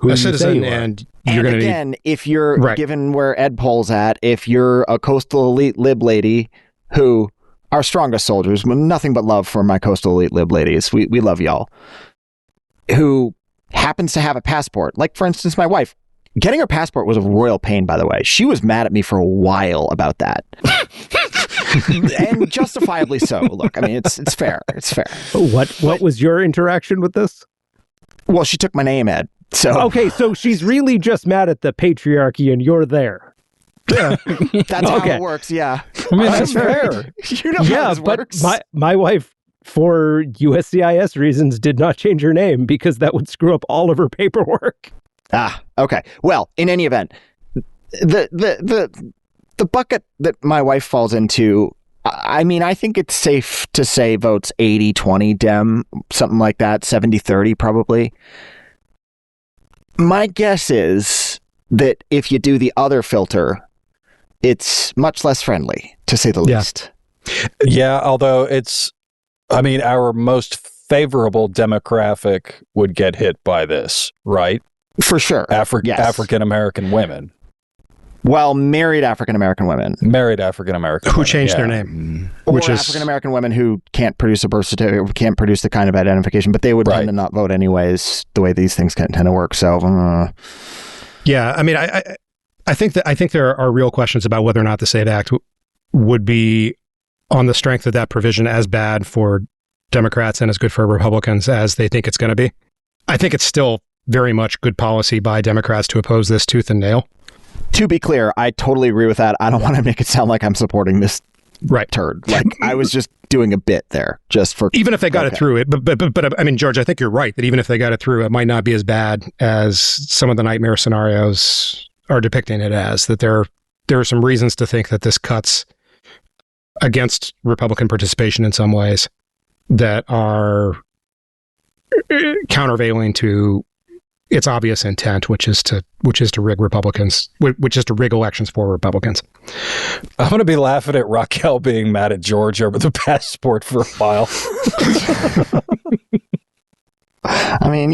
a citizen, and you're going to again, if you're given where Ed Poll's at, if you're a coastal elite lib lady who our strongest soldiers, nothing but love for my coastal elite lib ladies, we love y'all, who happens to have a passport, like for instance my wife. Getting her passport was a royal pain, by the way. She was mad at me for a while about that. And justifiably so. Look, I mean, it's fair. It's fair. What was your interaction with this? Well, she took my name, Ed. So okay, so she's really just mad at the patriarchy, and you're there. Yeah, that's how it works. Yeah, I mean that's fair. You know how this works. But my wife, for USCIS reasons, did not change her name because that would screw up all of her paperwork. Okay. Well, in any event, the bucket that my wife falls into, I mean, I think it's safe to say votes 80-20 Dem, something like that, 70-30 probably. My guess is that if you do the other filter, it's much less friendly, to say the least. Yeah, although our most favorable demographic would get hit by this, right? For sure. Yes. African-American women. Well, married African-American women. Who changed their name. Or African-American women who can't produce a birth certificate, can't produce the kind of identification, but they would tend to not vote anyways, the way these things tend to work. So, yeah, I mean, I think there are real questions about whether or not the SAVE Act would be, on the strength of that provision, as bad for Democrats and as good for Republicans as they think it's going to be. I think it's still very much good policy by Democrats to oppose this tooth and nail. To be clear, I totally agree with that. I don't want to make it sound like I'm supporting this turd. Like, I was just doing a bit there, just for... Even if they got it through it, but I mean, George, I think you're right, that even if they got it through, it might not be as bad as some of the nightmare scenarios are depicting it as, that there are some reasons to think that this cuts against Republican participation in some ways. that are countervailing to its obvious intent, which is to rig Republicans, which is to rig elections for Republicans. I'm going to be laughing at Raquel being mad at George over the passport for a while. I mean,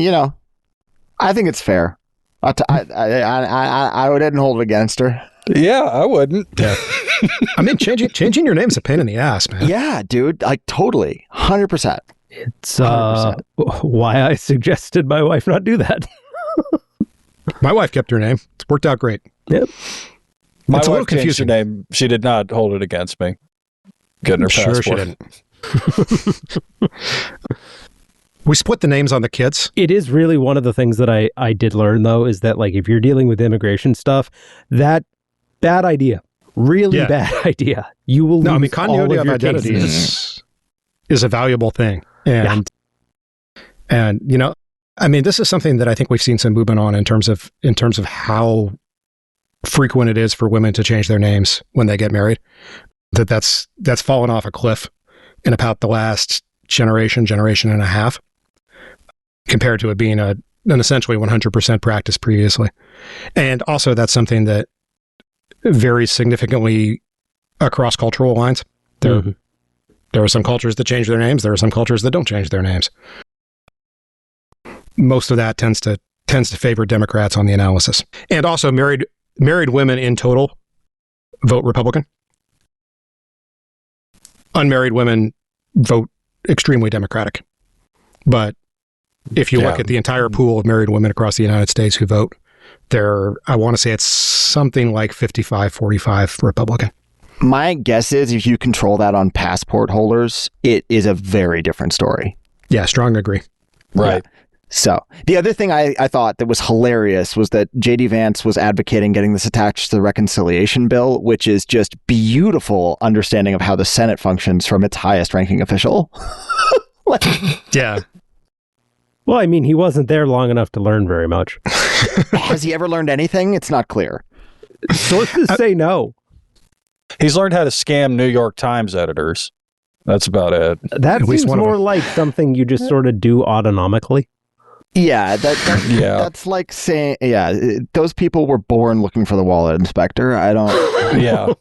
I think it's fair. I wouldn't hold it against her. Yeah, I wouldn't. Yeah. I mean, changing your name's a pain in the ass, man. Yeah, dude. Like, totally. 100%. It's why I suggested my wife not do that. My wife kept her name. It's worked out great. Yep. My wife changed her name. She did not hold it against me. Getting her passport. Sure she didn't. We split the names on the kids. It is really one of the things that I did learn, though, is that, like, if you're dealing with immigration stuff, that bad idea, really bad idea. You will lose continuity all of of your identity cases. is a valuable thing. And this is something that I think we've seen some movement on in terms of how frequent it is for women to change their names when they get married. That's fallen off a cliff in about the last generation and a half, compared to it being an essentially 100% practice previously. And also that's something that varies significantly across cultural lines. There are some cultures that change their names. There are some cultures that don't change their names. Most of that tends to favor Democrats on the analysis. And also married women in total vote Republican. Unmarried women vote extremely Democratic. But if you look at the entire pool of married women across the United States who vote, I want to say it's something like 55-45 Republican. My guess is if you control that on passport holders, it is a very different story. Yeah, strong agree. Right. Yeah. So the other thing I thought that was hilarious was that J.D. Vance was advocating getting this attached to the reconciliation bill, which is just beautiful understanding of how the Senate functions from its highest ranking official. Yeah. Well, I mean, he wasn't there long enough to learn very much. Has he ever learned anything? It's not clear. Sources say no. He's learned how to scam New York Times editors. That's about it. That seems more like something you just sort of do autonomically. Yeah, that's like saying, those people were born looking for the wallet inspector. I don't... Yeah.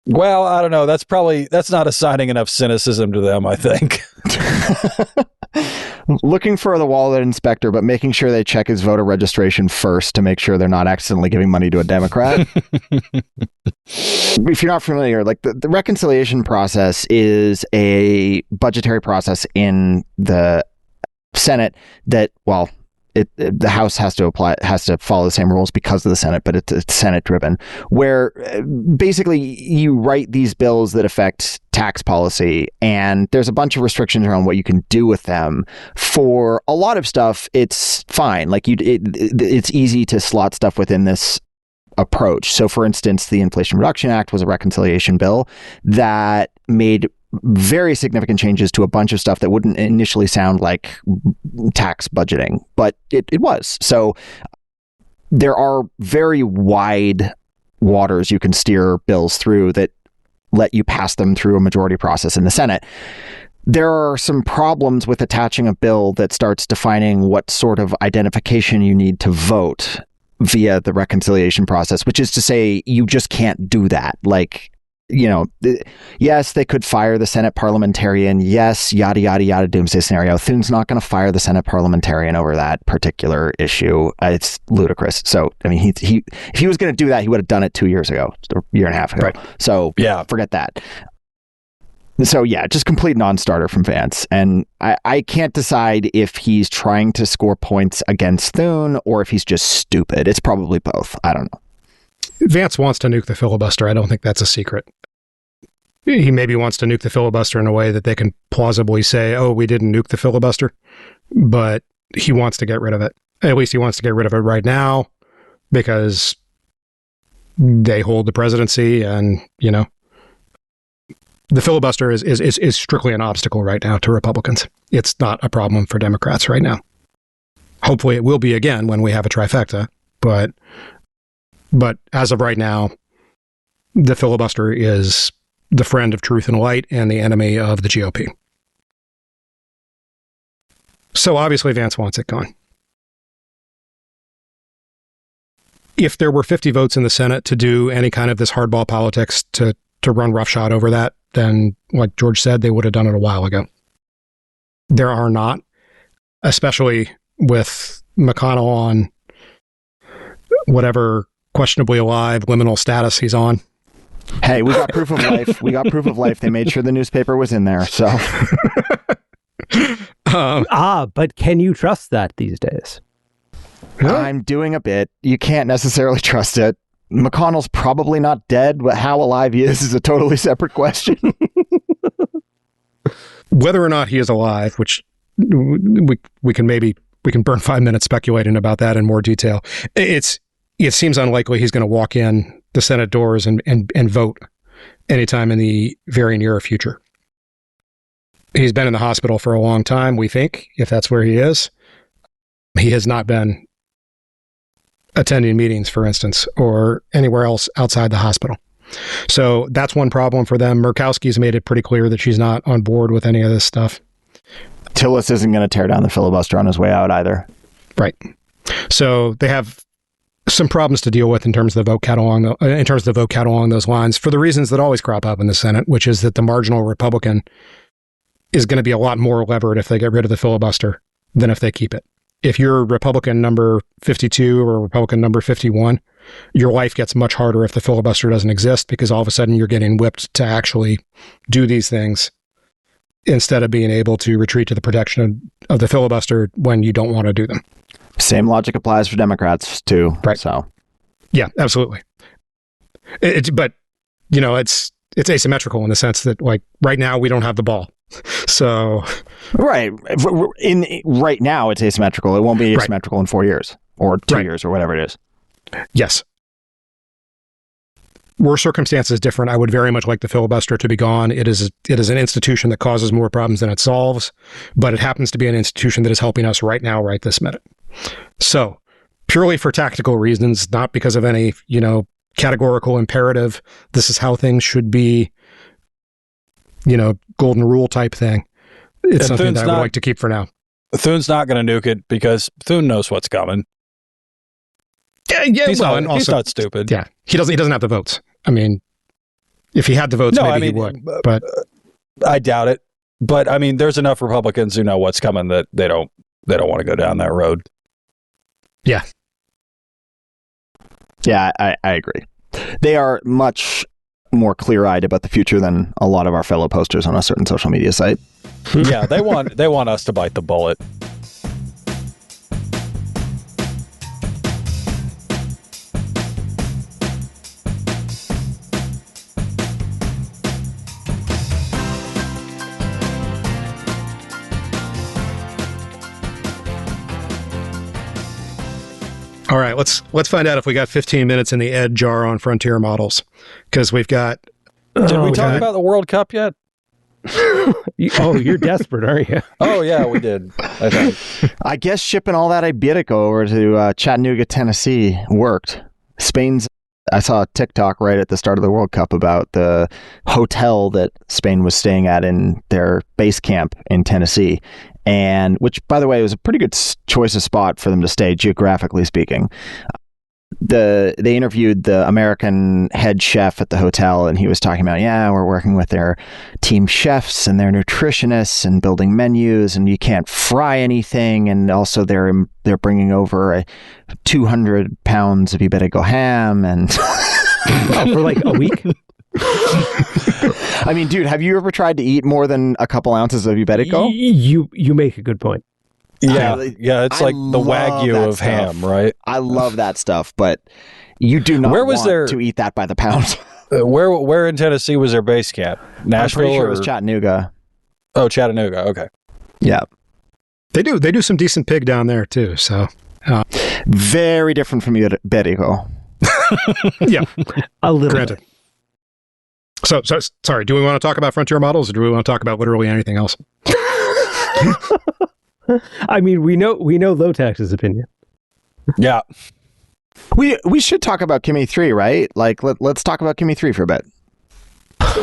Well, I don't know. That's not assigning enough cynicism to them, I think. Looking for the wallet inspector, but making sure they check his voter registration first to make sure they're not accidentally giving money to a Democrat. If you're not familiar, like the reconciliation process is a budgetary process in the Senate that, the House has to follow the same rules because of the Senate, but it's Senate driven, where basically you write these bills that affect tax policy, and there's a bunch of restrictions around what you can do with them. For a lot of stuff, it's fine. Like it's easy to slot stuff within this approach. So for instance, the Inflation Reduction Act was a reconciliation bill that made very significant changes to a bunch of stuff that wouldn't initially sound like tax budgeting, but it was. So there are very wide waters you can steer bills through that let you pass them through a majority process in the Senate. There are some problems with attaching a bill that starts defining what sort of identification you need to vote via the reconciliation process, which is to say you just can't do that. Like, yes, they could fire the Senate parliamentarian. Yes, yada, yada, yada, doomsday scenario. Thune's not going to fire the Senate parliamentarian over that particular issue. It's ludicrous. So, I mean, if he was going to do that, he would have done it 2 years ago, a year and a half ago. Right. So, forget that. So, just complete non-starter from Vance. And I can't decide if he's trying to score points against Thune or if he's just stupid. It's probably both. I don't know. Vance wants to nuke the filibuster. I don't think that's a secret. He maybe wants to nuke the filibuster in a way that they can plausibly say, oh, we didn't nuke the filibuster, but he wants to get rid of it. At least he wants to get rid of it right now because they hold the presidency, and, the filibuster is strictly an obstacle right now to Republicans. It's not a problem for Democrats right now. Hopefully it will be again when we have a trifecta, but as of right now, the filibuster is the friend of truth and light and the enemy of the GOP. So obviously Vance wants it gone. If there were 50 votes in the Senate to do any kind of this hardball politics to run roughshod over that, then, like George said, they would have done it a while ago. There are not, especially with McConnell on whatever questionably alive liminal status he's on. Hey, we got proof of life. We got proof of life. They made sure the newspaper was in there, so. But can you trust that these days? I'm doing a bit. You can't necessarily trust it. McConnell's probably not dead, but how alive he is a totally separate question. Whether or not he is alive, which we can burn 5 minutes speculating about that in more detail. It seems unlikely he's going to walk in the Senate doors and vote anytime in the very near future. He's been in the hospital for a long time, we think, if that's where he is. He has not been attending meetings, for instance, or anywhere else outside the hospital. So that's one problem for them. Murkowski's made it pretty clear that she's not on board with any of this stuff. Tillis isn't going to tear down the filibuster on his way out either. Right. So they have some problems to deal with in terms of the vote count along those lines, for the reasons that always crop up in the Senate, which is that the marginal Republican is going to be a lot more levered if they get rid of the filibuster than if they keep it. If you're Republican number 52 or Republican number 51, your life gets much harder if the filibuster doesn't exist, because all of a sudden you're getting whipped to actually do these things instead of being able to retreat to the protection of the filibuster when you don't want to do them. Same logic applies for Democrats too. Right. So, yeah, absolutely. But asymmetrical in the sense that, like, right now we don't have the ball. So right now it's asymmetrical. It won't be asymmetrical in 4 years or 2 years or whatever it is. Yes. Were circumstances different, I would very much like the filibuster to be gone. It is an institution that causes more problems than it solves, but it happens to be an institution that is helping us right now, right this minute. So, purely for tactical reasons, not because of any, categorical imperative, this is how things should be, golden rule type thing. It's something that I would like to keep for now. Thune's not going to nuke it because Thune knows what's coming. Yeah, he's not stupid. Yeah, he doesn't have the votes. I mean, if he had the votes, he would. But I doubt it. But I mean, there's enough Republicans who know what's coming that they don't want to go down that road. Yeah. Yeah, I agree. They are much more clear-eyed about the future than a lot of our fellow posters on a certain social media site. Yeah, they want us to bite the bullet. All right, let's find out if we got 15 minutes in the Ed jar on Frontier models, because we've got. Did we talk about the World Cup yet? You're desperate, aren't you? Oh yeah, we did. I think. I guess shipping all that Iberico over to Chattanooga, Tennessee worked. I saw a TikTok right at the start of the World Cup about the hotel that Spain was staying at in their base camp in Tennessee. And which, by the way, was a pretty good choice of spot for them to stay, geographically speaking. They interviewed the American head chef at the hotel, and he was talking about, we're working with their team chefs and their nutritionists and building menus, and you can't fry anything. And also they're bringing over 200 pounds of Iberico ham and for like a week. I mean, dude, have you ever tried to eat more than a couple ounces of Iberico? You make a good point. Yeah, it's like the Wagyu of ham, right? I love that stuff, but you do not want to eat that by the pound. Where in Tennessee was their base camp? Nashville? I'm pretty sure it was Chattanooga. Oh, Chattanooga. Okay. Yeah. They do some decent pig down there too. So very different from Iberico. Yeah, a little. Granted. Bit. So sorry. Do we want to talk about Frontier models, or do we want to talk about literally anything else? I mean, we know Lotax's opinion. Yeah, we should talk about Kimmy 3, right? Like, let's talk about Kimmy 3 for a bit.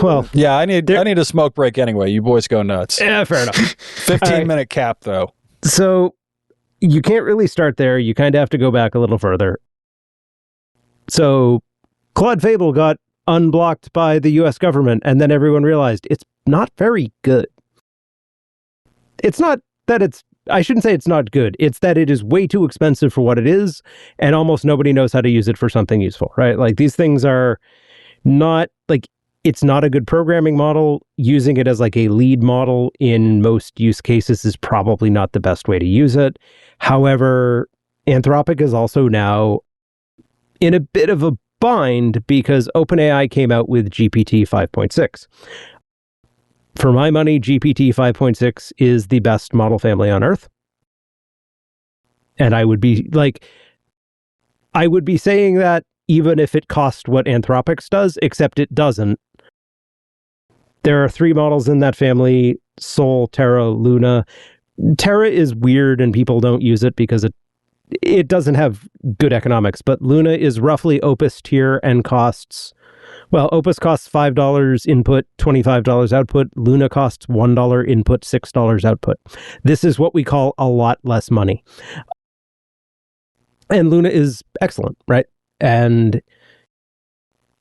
Well, yeah, I need a smoke break anyway. You boys go nuts. Yeah, fair enough. 15-minute cap though. So you can't really start there. You kind of have to go back a little further. So Claude Fable got unblocked by the US government, and then everyone realized it's not very good. It's not that I shouldn't say it's not good. It's that it is way too expensive for what it is, and almost nobody knows how to use it for something useful, right? Like, these things are not, like, it's not a good programming model. Using it as like a lead model in most use cases is probably not the best way to use it. However, Anthropic is also now in a bit of a bind because OpenAI came out with GPT 5.6. For my money, GPT 5.6 is the best model family on Earth. And I would be saying that even if it cost what Anthropic's does, except it doesn't. There are 3 models in that family: Sol, Terra, Luna. Terra is weird and people don't use it because it doesn't have good economics, but Luna is roughly Opus tier and costs, well, Opus costs $5 input, $25 output. Luna costs $1 input, $6 output. This is what we call a lot less money. And Luna is excellent, right? And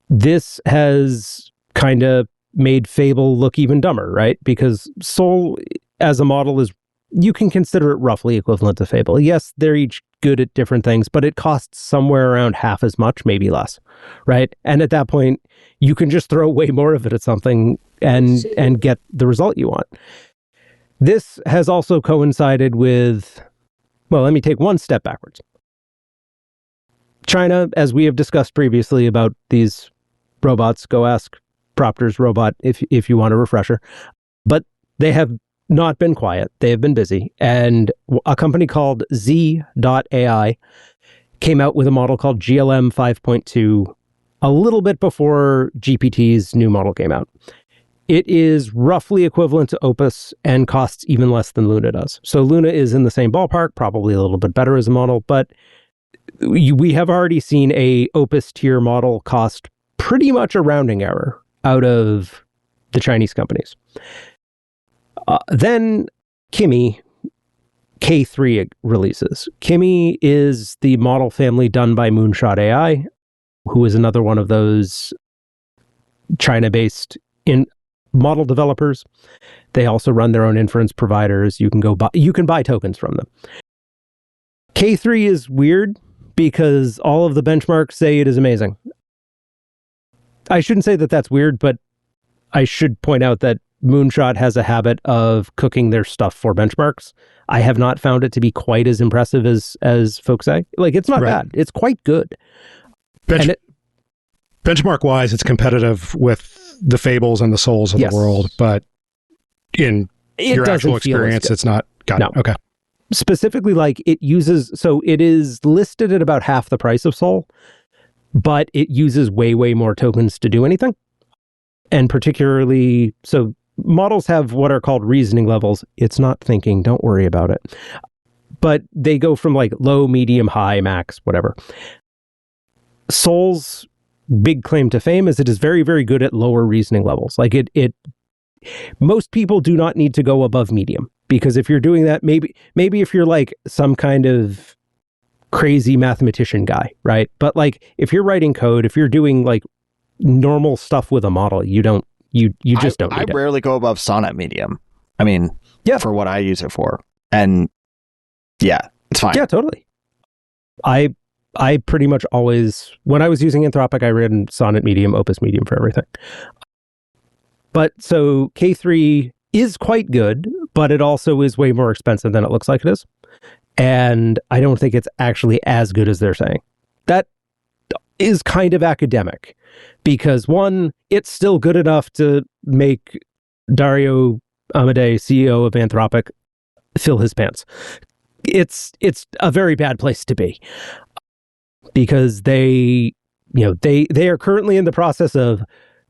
this has kind of made Fable look even dumber, right? Because Sol as a model is, you can consider it roughly equivalent to Fable. Yes, they're each good at different things, but it costs somewhere around half as much, maybe less, right? And at that point, you can just throw way more of it at something and get the result you want. This has also coincided with, well, let me take one step backwards. China, as we have discussed previously about these robots, go ask Propter's robot if you want a refresher, but they have not been quiet. They have been busy. And a company called Z.ai came out with a model called GLM 5.2 a little bit before GPT's new model came out. It is roughly equivalent to Opus and costs even less than Luna does. So Luna is in the same ballpark, probably a little bit better as a model, but we have already seen a Opus tier model cost pretty much a rounding error out of the Chinese companies. Then Kimi K3 releases. Kimi is the model family done by Moonshot AI, who is another one of those China-based model developers. They also run their own inference providers. You can buy tokens from them. K3 is weird because all of the benchmarks say it is amazing. I shouldn't say that that's weird, but I should point out that Moonshot has a habit of cooking their stuff for benchmarks. I have not found it to be quite as impressive as folks say. Like, it's not bad. It's quite good. Benchmark-wise, it's competitive with the Fables and the Sols of the world, but in your actual experience, it's not. Got it. Okay. Specifically, like, it is listed at about half the price of Sol, but it uses way, way more tokens to do anything. And particularly, so models have what are called reasoning levels. It's not thinking, don't worry about it. But they go from like low, medium, high, max, whatever. Sol's big claim to fame is it is very, very good at lower reasoning levels. Like most people do not need to go above medium, because if you're doing that, maybe if you're like some kind of crazy mathematician guy, right? But like, if you're writing code, if you're doing like normal stuff with a model, you just don't need it. I rarely go above Sonnet medium. I mean, for what I use it for. And yeah, it's fine. Yeah, totally. I pretty much always, when I was using Anthropic, I ran Sonnet medium, Opus medium for everything. But so K3 is quite good, but it also is way more expensive than it looks like it is. And I don't think it's actually as good as they're saying. That is kind of academic, because one, it's still good enough to make Dario Amodei, CEO of Anthropic, fill his pants. It's a very bad place to be, because they are currently in the process of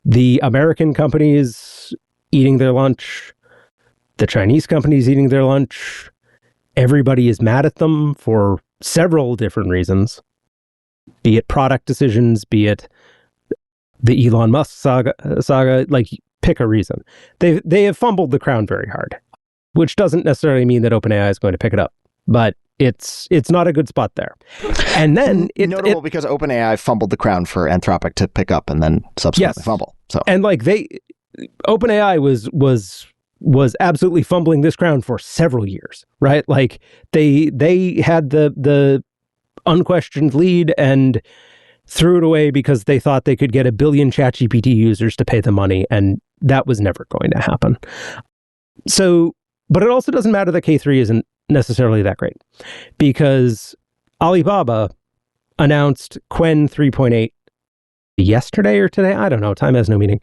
the American companies eating their lunch, the Chinese companies eating their lunch. Everybody is mad at them for several different reasons, be it product decisions, be it the Elon Musk saga, like, pick a reason. They have fumbled the crown very hard. which doesn't necessarily mean that OpenAI is going to pick it up, but it's not a good spot there. And then notable because OpenAI fumbled the crown for Anthropic to pick up and then subsequently fumble. So and like OpenAI was absolutely fumbling this crown for several years, right? Like they had the unquestioned lead and threw it away because they thought they could get 1 billion ChatGPT users to pay the money, and that was never going to happen. So, but it also doesn't matter that K3 isn't necessarily that great, because Alibaba announced Qwen 3.8 yesterday or today. I don't know. Time has no meaning.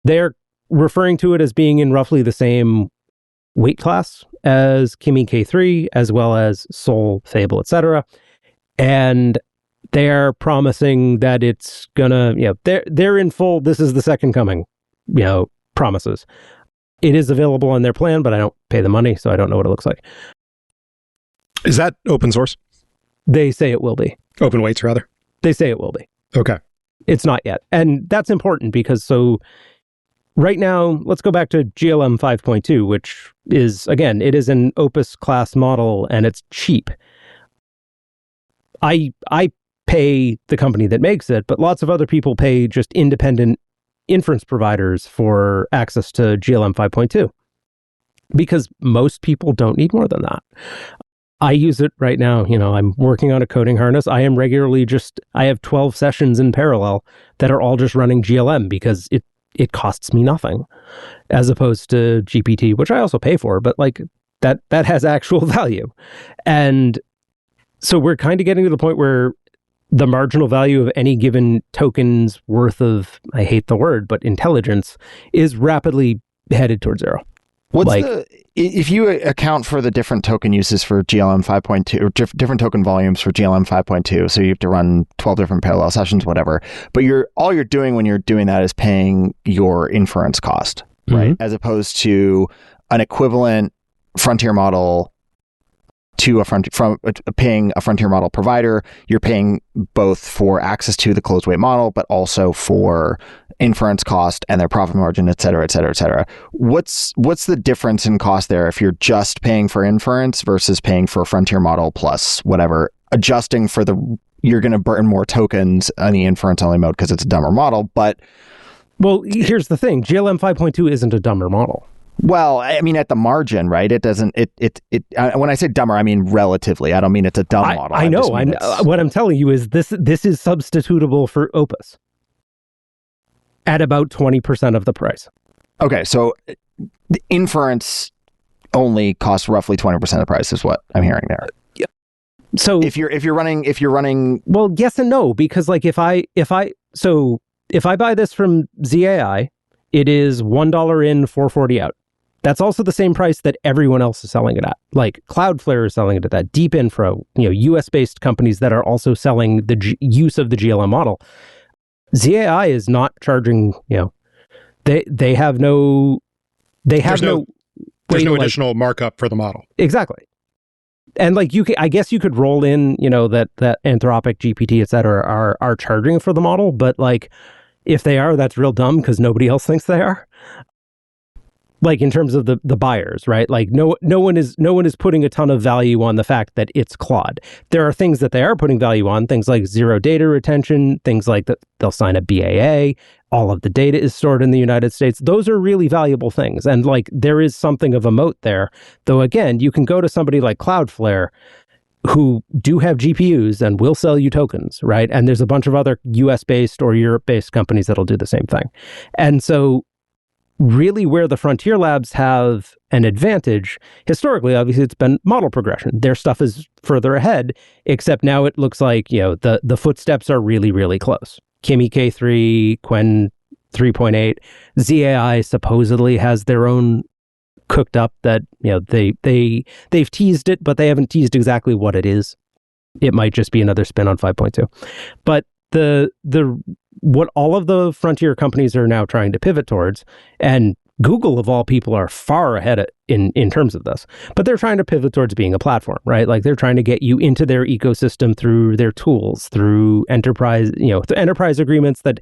They're referring to it as being in roughly the same weight class as Kimi K3, as well as Sol, Fable, etc. And they're promising that it's gonna, they're in full, this is the second coming, promises. It is available on their plan, but I don't pay the money, so I don't know what it looks like. Is that open source? They say it will be. Open weights, rather? They say it will be. Okay. It's not yet. And that's important because right now, let's go back to GLM 5.2, which is, again, it is an Opus class model and it's cheap. I pay the company that makes it, but lots of other people pay just independent inference providers for access to GLM 5.2 because most people don't need more than that. I use it right now. I'm working on a coding harness. I am regularly I have 12 sessions in parallel that are all just running GLM because it costs me nothing, as opposed to GPT, which I also pay for, but like that has actual value. And so we're kind of getting to the point where the marginal value of any given token's worth of, I hate the word, but intelligence is rapidly headed towards zero. If you account for the different token uses for GLM 5.2 or different token volumes for GLM 5.2, so you have to run 12 different parallel sessions, whatever, but all you're doing when you're doing that is paying your inference cost, right? As opposed to an equivalent frontier model to paying a frontier model provider. You're paying both for access to the closed weight model, but also for inference cost and their profit margin, et cetera, et cetera, et cetera. What's the difference in cost there if you're just paying for inference versus paying for a frontier model plus whatever, adjusting for you're going to burn more tokens on the inference only mode because it's a dumber model, but... Well, here's the thing. GLM 5.2 isn't a dumber model. Well, I mean, at the margin, right? It doesn't, when I say dumber, I mean relatively. I don't mean it's a dumb model. I know. What I'm telling you is this is substitutable for Opus at about 20% of the price. Okay, so the inference only costs roughly 20% of the price is what I'm hearing there. Yeah. So if you're running, well, yes and no, because like if I buy this from ZAI, it is $1 in, $4.40 out. That's also the same price that everyone else is selling it at. Like Cloudflare is selling it at that. Deep Infra, US-based companies that are also selling the use of the GLM model. ZAI is not charging. They have no. There's no additional markup for the model. Exactly. And like I guess you could roll in, that Anthropic, GPT, et cetera, are charging for the model, but like if they are, that's real dumb because nobody else thinks they are. Like in terms of the buyers, right? Like no one is putting a ton of value on the fact that it's Claude. There are things that they are putting value on, things like zero data retention, things like that they'll sign a BAA, all of the data is stored in the United States. Those are really valuable things. And like there is something of a moat there. Though again, you can go to somebody like Cloudflare who do have GPUs and will sell you tokens, right? And there's a bunch of other US-based or Europe-based companies that'll do the same thing. And so really where the frontier labs have an advantage, historically, obviously, it's been model progression. Their stuff is further ahead, except now it looks like, the footsteps are really, really close. Kimi K3, Qwen 3.8, ZAI supposedly has their own cooked up that, they've teased it, but they haven't teased exactly what it is. It might just be another spin on 5.2. But what all of the frontier companies are now trying to pivot towards, and Google of all people are far ahead in terms of this, but they're trying to pivot towards being a platform, right? Like they're trying to get you into their ecosystem through their tools, through enterprise, the enterprise agreements that,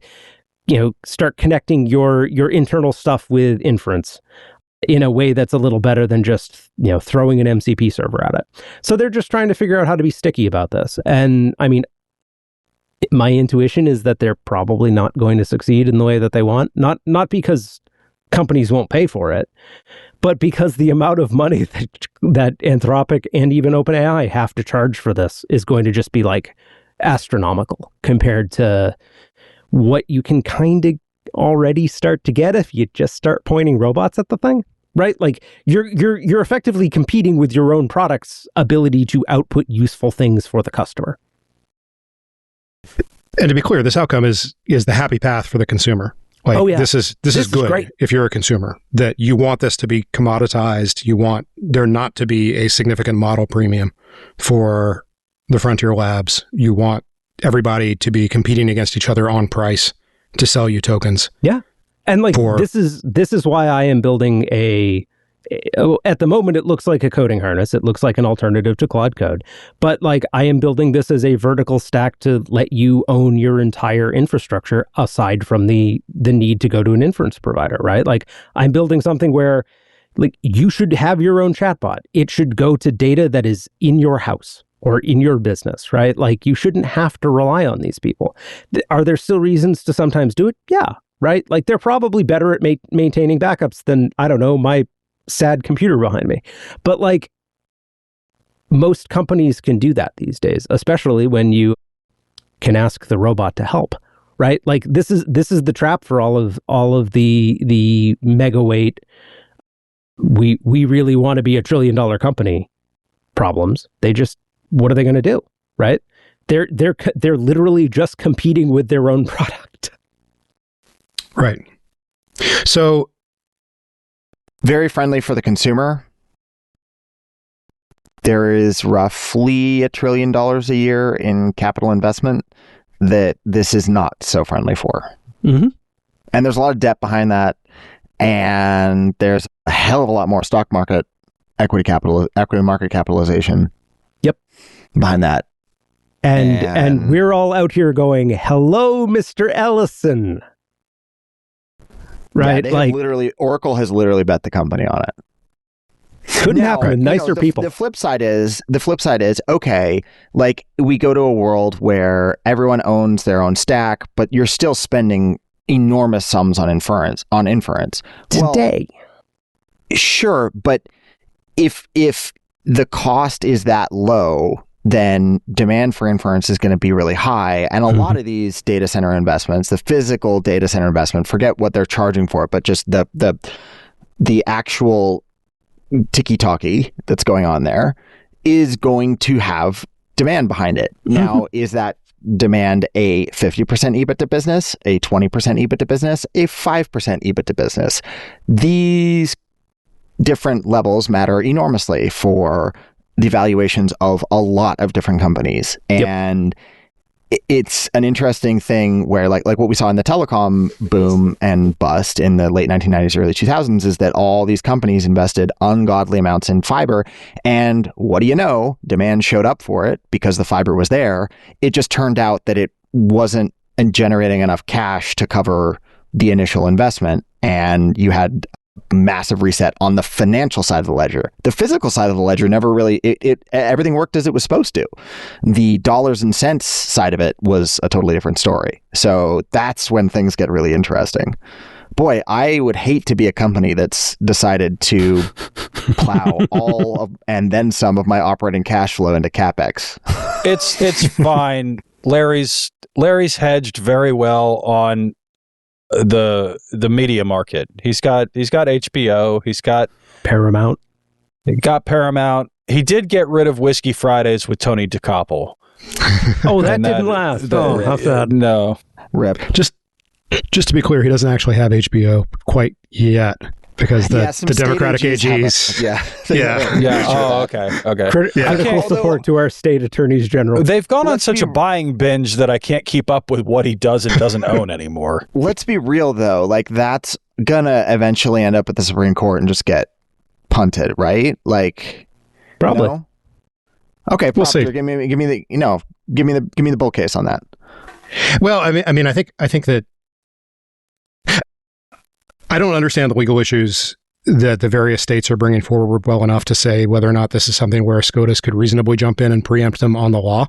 start connecting your internal stuff with inference. in a way that's a little better than just, throwing an MCP server at it. So they're just trying to figure out how to be sticky about this. And I mean, my intuition is that they're probably not going to succeed in the way that they want. Not because companies won't pay for it, but because the amount of money that Anthropic and even OpenAI have to charge for this is going to just be like astronomical compared to what you can kind of already start to get if you just start pointing robots at the thing, right? Like you're effectively competing with your own product's ability to output useful things for the customer. And to be clear, this outcome is the happy path for the consumer. Like, oh, yeah. This is good great. If you're a consumer, that you want this to be commoditized. You want there not to be a significant model premium for the frontier labs. You want everybody to be competing against each other on price to sell you tokens. Yeah. And like this is why I am building at the moment, it looks like a coding harness. It looks like an alternative to Claude Code. But like I am building this as a vertical stack to let you own your entire infrastructure aside from the need to go to an inference provider, right? Like I'm building something where like you should have your own chatbot. It should go to data that is in your house or in your business, right? Like you shouldn't have to rely on these people. Are there still reasons to sometimes do it? Yeah, right? Like they're probably better at maintaining backups than, I don't know, my sad computer behind me. But like most companies can do that these days, especially when you can ask the robot to help, right? Like this is the trap for all of the mega weight we really want to be $1 trillion company problems. What are they going to do, right? They're literally just competing with their own product. Right. So very friendly for the consumer. There is roughly $1 trillion a year in capital investment that this is not so friendly for. Mm-hmm. And there's a lot of debt behind that. And there's a hell of a lot more stock market equity market capitalization. Yep. Behind that. And we're all out here going, hello, Mr. Ellison. Right? Yeah, like Oracle has literally bet the company on it. Couldn't happen with nicer people. The flip side is, okay, like we go to a world where everyone owns their own stack, but you're still spending enormous sums on inference. Today. Well, sure, but if the cost is that low, then demand for inference is going to be really high. And a lot of these data center investments, the physical data center investment, forget what they're charging for it, but just the actual ticky-tacky that's going on there is going to have demand behind it. Now, is that demand a 50% EBITDA business, a 20% EBITDA business, a 5% EBITDA business? These different levels matter enormously for the valuations of a lot of different companies. And it's an interesting thing where like what we saw in the telecom boom and bust in the late 1990s, early 2000s is that all these companies invested ungodly amounts in fiber. And what do you know? Demand showed up for it because the fiber was there. It just turned out that it wasn't generating enough cash to cover the initial investment. And you had massive reset on the financial side of the ledger. The physical side of the ledger never really, everything worked as it was supposed to. The dollars and cents side of it was a totally different story. So that's when things get really interesting. Boy, I would hate to be a company that's decided to plow all of and then some of my operating cash flow into CapEx. It's fine. Larry's hedged very well on the media market. He's got HBO, he's got Paramount. He did get rid of Whiskey Fridays with Tony DeCoppel. Oh, that didn't last. Oh, how sad. No. Rip. Just to be clear, he doesn't actually have HBO quite yet because the Democratic AGs. Yeah. Oh, okay. Critical support to our state attorneys general. They've gone on such a buying binge that I can't keep up with what he does and doesn't own anymore. Let's be real though. Like that's gonna eventually end up at the Supreme Court and just get punted, right? Like probably. No? Okay, we'll see. Give me the bull case on that. Well, I mean, I think that I don't understand the legal issues that the various states are bringing forward well enough to say whether or not this is something where SCOTUS could reasonably jump in and preempt them on the law.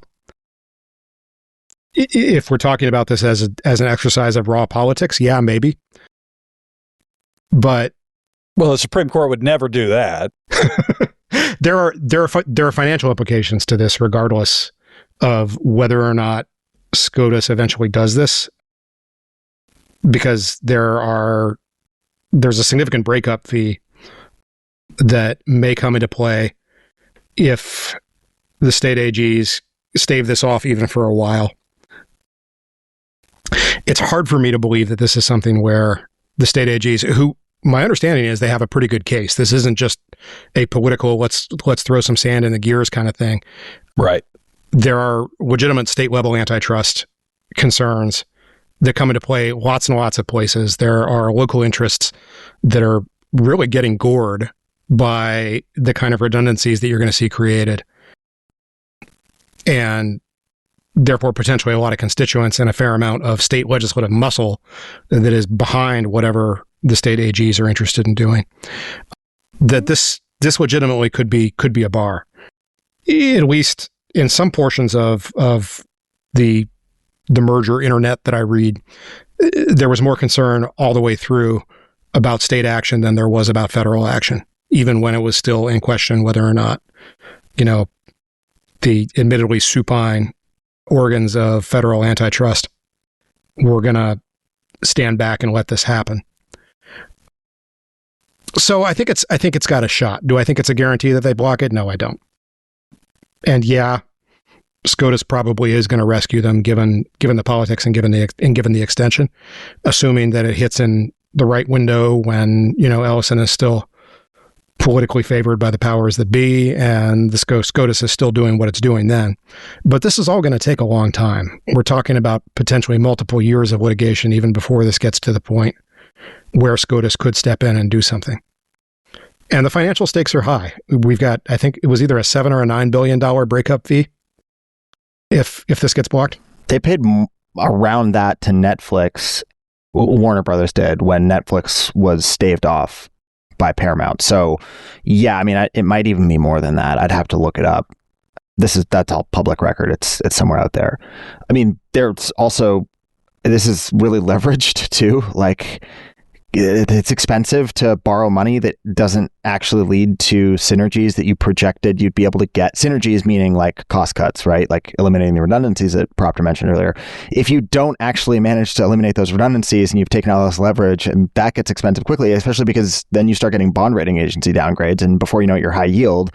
If we're talking about this as an exercise of raw politics, yeah, maybe. But well, the Supreme Court would never do that. there are financial implications to this, regardless of whether or not SCOTUS eventually does this, because there's a significant breakup fee that may come into play if the state AGs stave this off even for a while. It's hard for me to believe that this is something where the state AGs, who my understanding is they have a pretty good case. This isn't just a political let's throw some sand in the gears kind of thing. Right. There are legitimate state level antitrust concerns that come into play lots and lots of places. There are local interests that are really getting gored by the kind of redundancies that you're going to see created. And therefore, potentially a lot of constituents and a fair amount of state legislative muscle that is behind whatever the state AGs are interested in doing. That this legitimately could be a bar, at least in some portions of the merger internet that I read. There was more concern all the way through about state action than there was about federal action, even when it was still in question whether or not, the admittedly supine organs of federal antitrust were going to stand back and let this happen. So I think it's got a shot. Do I think it's a guarantee that they block it? No, I don't. And yeah, SCOTUS probably is going to rescue them, given the politics and given the extension, assuming that it hits in the right window when Ellison is still politically favored by the powers that be, and the SCOTUS is still doing what it's doing then. But this is all going to take a long time. We're talking about potentially multiple years of litigation even before this gets to the point where SCOTUS could step in and do something. And the financial stakes are high. We've got, I think it was either a $7 or a $9 billion breakup fee if this gets blocked. They paid around that to Netflix. Warner Brothers did when Netflix was staved off by Paramount. So yeah, I mean, it might even be more than that. I'd have to look it up. That's all public record. It's somewhere out there. I mean, there's also, this is really leveraged too. Like, it's expensive to borrow money that doesn't actually lead to synergies that you projected you'd be able to get. Synergies meaning like cost cuts, right? Like eliminating the redundancies that Proctor mentioned earlier. If you don't actually manage to eliminate those redundancies and you've taken all this leverage, and that gets expensive quickly, especially because then you start getting bond rating agency downgrades, and before you know it, you're high yield.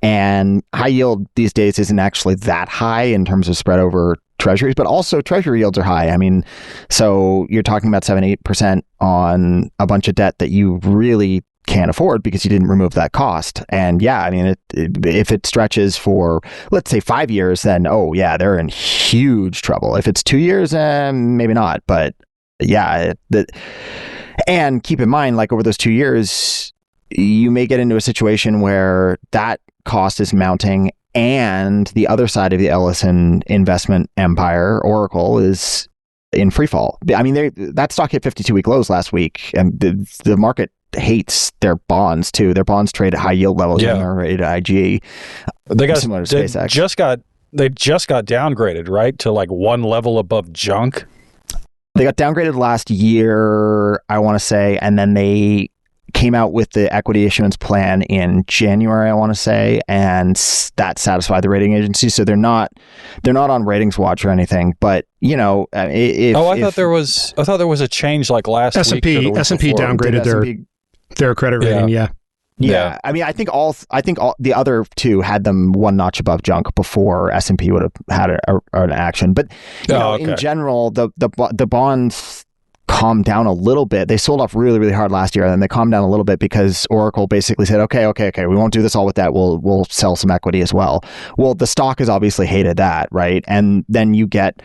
And high yield these days isn't actually that high in terms of spread over treasuries, but also treasury yields are high. I mean, so you're talking about 7-8% on a bunch of debt that you really can't afford because you didn't remove that cost. And yeah, I mean, if it stretches for, let's say 5 years, then, oh yeah, they're in huge trouble. If it's 2 years, maybe not. But yeah, and keep in mind, like over those 2 years, you may get into a situation where that cost is mounting and the other side of the Ellison investment empire, Oracle, is in free fall. I mean, that stock hit 52-week lows last week, and the market hates their bonds too. Their bonds trade at high yield levels. Yeah, rated IG. They got similar to SpaceX. They just got downgraded, right, to like one level above junk. They got downgraded last year, I want to say, and then they came out with the equity issuance plan in January, I want to say, and that satisfied the rating agency. So they're not on ratings watch or anything. But I thought there was a change like last week. S&P downgraded their credit rating. Yeah. I mean, I think all the other two had them one notch above junk before S&P would have had an action. But in general, the bonds calmed down a little bit. They sold off really, really hard last year, and then they calmed down a little bit because Oracle basically said, okay, we won't do this all with that. We'll sell some equity as well. Well, the stock has obviously hated that, right? And then you get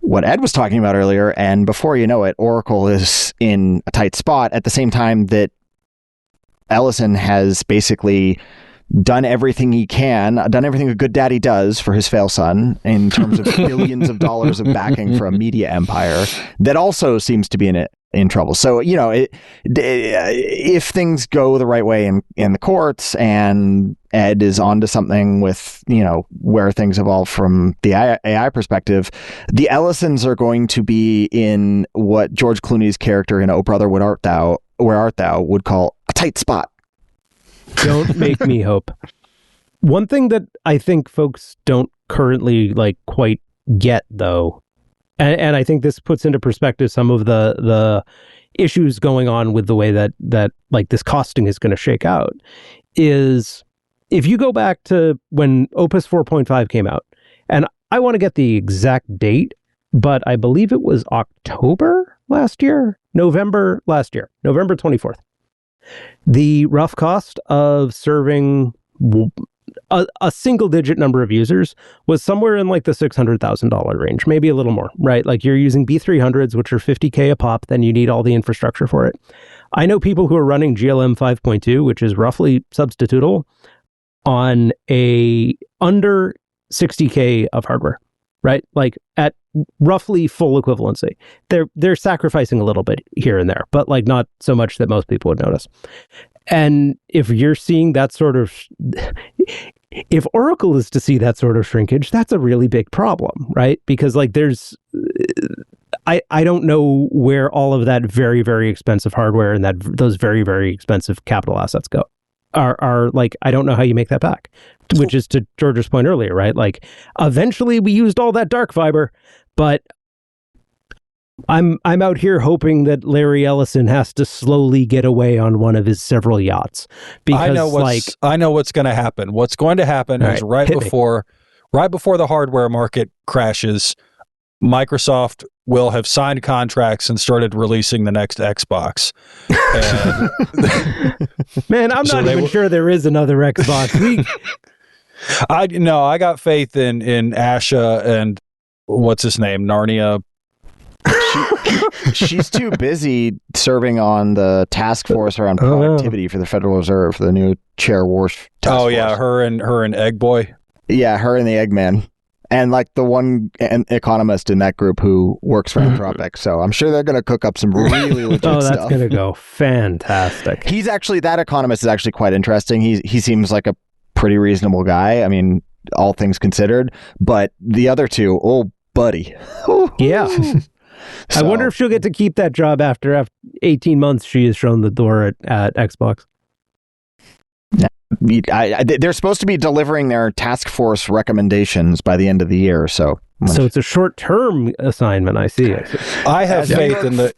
what Ed was talking about earlier, and before you know it, Oracle is in a tight spot at the same time that Ellison has basically done everything he can, done everything a good daddy does for his fail son in terms of billions of dollars of backing for a media empire that also seems to be in in trouble. So, you know, if things go the right way in the courts and Ed is onto something with, you know, where things evolve from the AI perspective, the Ellisons are going to be in what George Clooney's character in Oh Brother, Where Art Thou would call a tight spot. Don't make me hope. One thing that I think folks don't currently like quite get, though, and I think this puts into perspective some of the issues going on with the way that like this costing is going to shake out, is if you go back to when Opus 4.5 came out, and I want to get the exact date, but I believe it was November 24th. The rough cost of serving a single digit number of users was somewhere in like the $600,000 range, maybe a little more, right? Like you're using B300s, which are $50K a pop, then you need all the infrastructure for it. I know people who are running GLM 5.2, which is roughly substitutable, on a under $60K of hardware, right? Like at roughly full equivalency. They're sacrificing a little bit here and there, but like not so much that most people would notice. And if you're seeing that sort of, if Oracle is to see that sort of shrinkage, that's a really big problem, right? Because like there's, I don't know where all of that very, very expensive hardware and those very, very expensive capital assets go. Are like, I don't know how you make that back, which is to George's point earlier, right? Like eventually we used all that dark fiber, but I'm out here hoping that Larry Ellison has to slowly get away on one of his several yachts, because I know what's going to happen. What's going to happen is right before the hardware market crashes, Microsoft will have signed contracts and started releasing the next Xbox. Man, I'm not even sure there is another Xbox. I got faith in Asha and what's his name, Narnia. She's too busy serving on the task force around productivity for the Federal Reserve, for the new chair Warsh task force. Yeah, her and Egg Boy. Yeah, her and the Eggman. And like the one economist in that group who works for Anthropic. So I'm sure they're going to cook up some really legit stuff. Oh, that's going to go fantastic. That economist is actually quite interesting. He seems like a pretty reasonable guy. I mean, all things considered. But the other two, oh, buddy. Yeah. So, I wonder if she'll get to keep that job after 18 months she has shown the door at Xbox. They're supposed to be delivering their task force recommendations by the end of the year. So it's a short-term assignment. I see. I have faith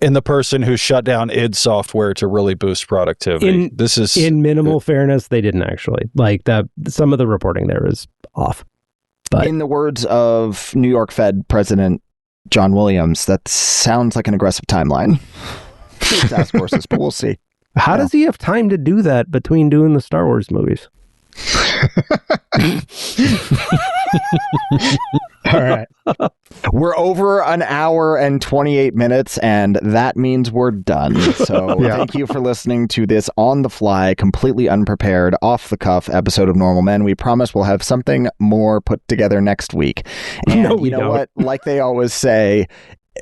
in the person who shut down id Software to really boost productivity. In minimal fairness, they didn't actually. Like that. Some of the reporting there is off. But in the words of New York Fed President John Williams, that sounds like an aggressive timeline for task forces, but we'll see. How does he have time to do that between doing the Star Wars movies? All right. We're over an hour and 28 minutes, and that means we're done. So Thank you for listening to this on-the-fly, completely unprepared, off-the-cuff episode of Normal Men. We promise we'll have something more put together next week. And you know what? Like they always say,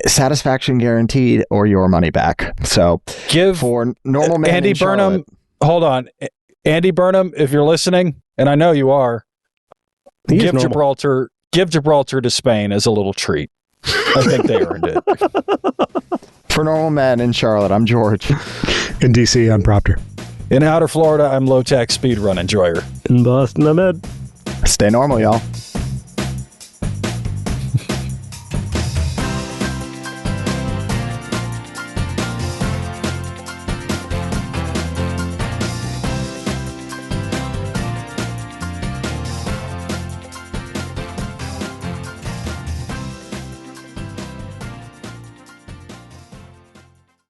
satisfaction guaranteed or your money back. So for Normal Men Andy Burnham, hold on. Andy Burnham, if you're listening, and I know you are, give Gibraltar to Spain as a little treat. I think they earned it. For Normal Men in Charlotte, I'm George. In DC, I'm Proctor. In Outer Florida, I'm Low Tech Speedrun Enjoyer. In Boston, I'm Ed. Stay normal, y'all.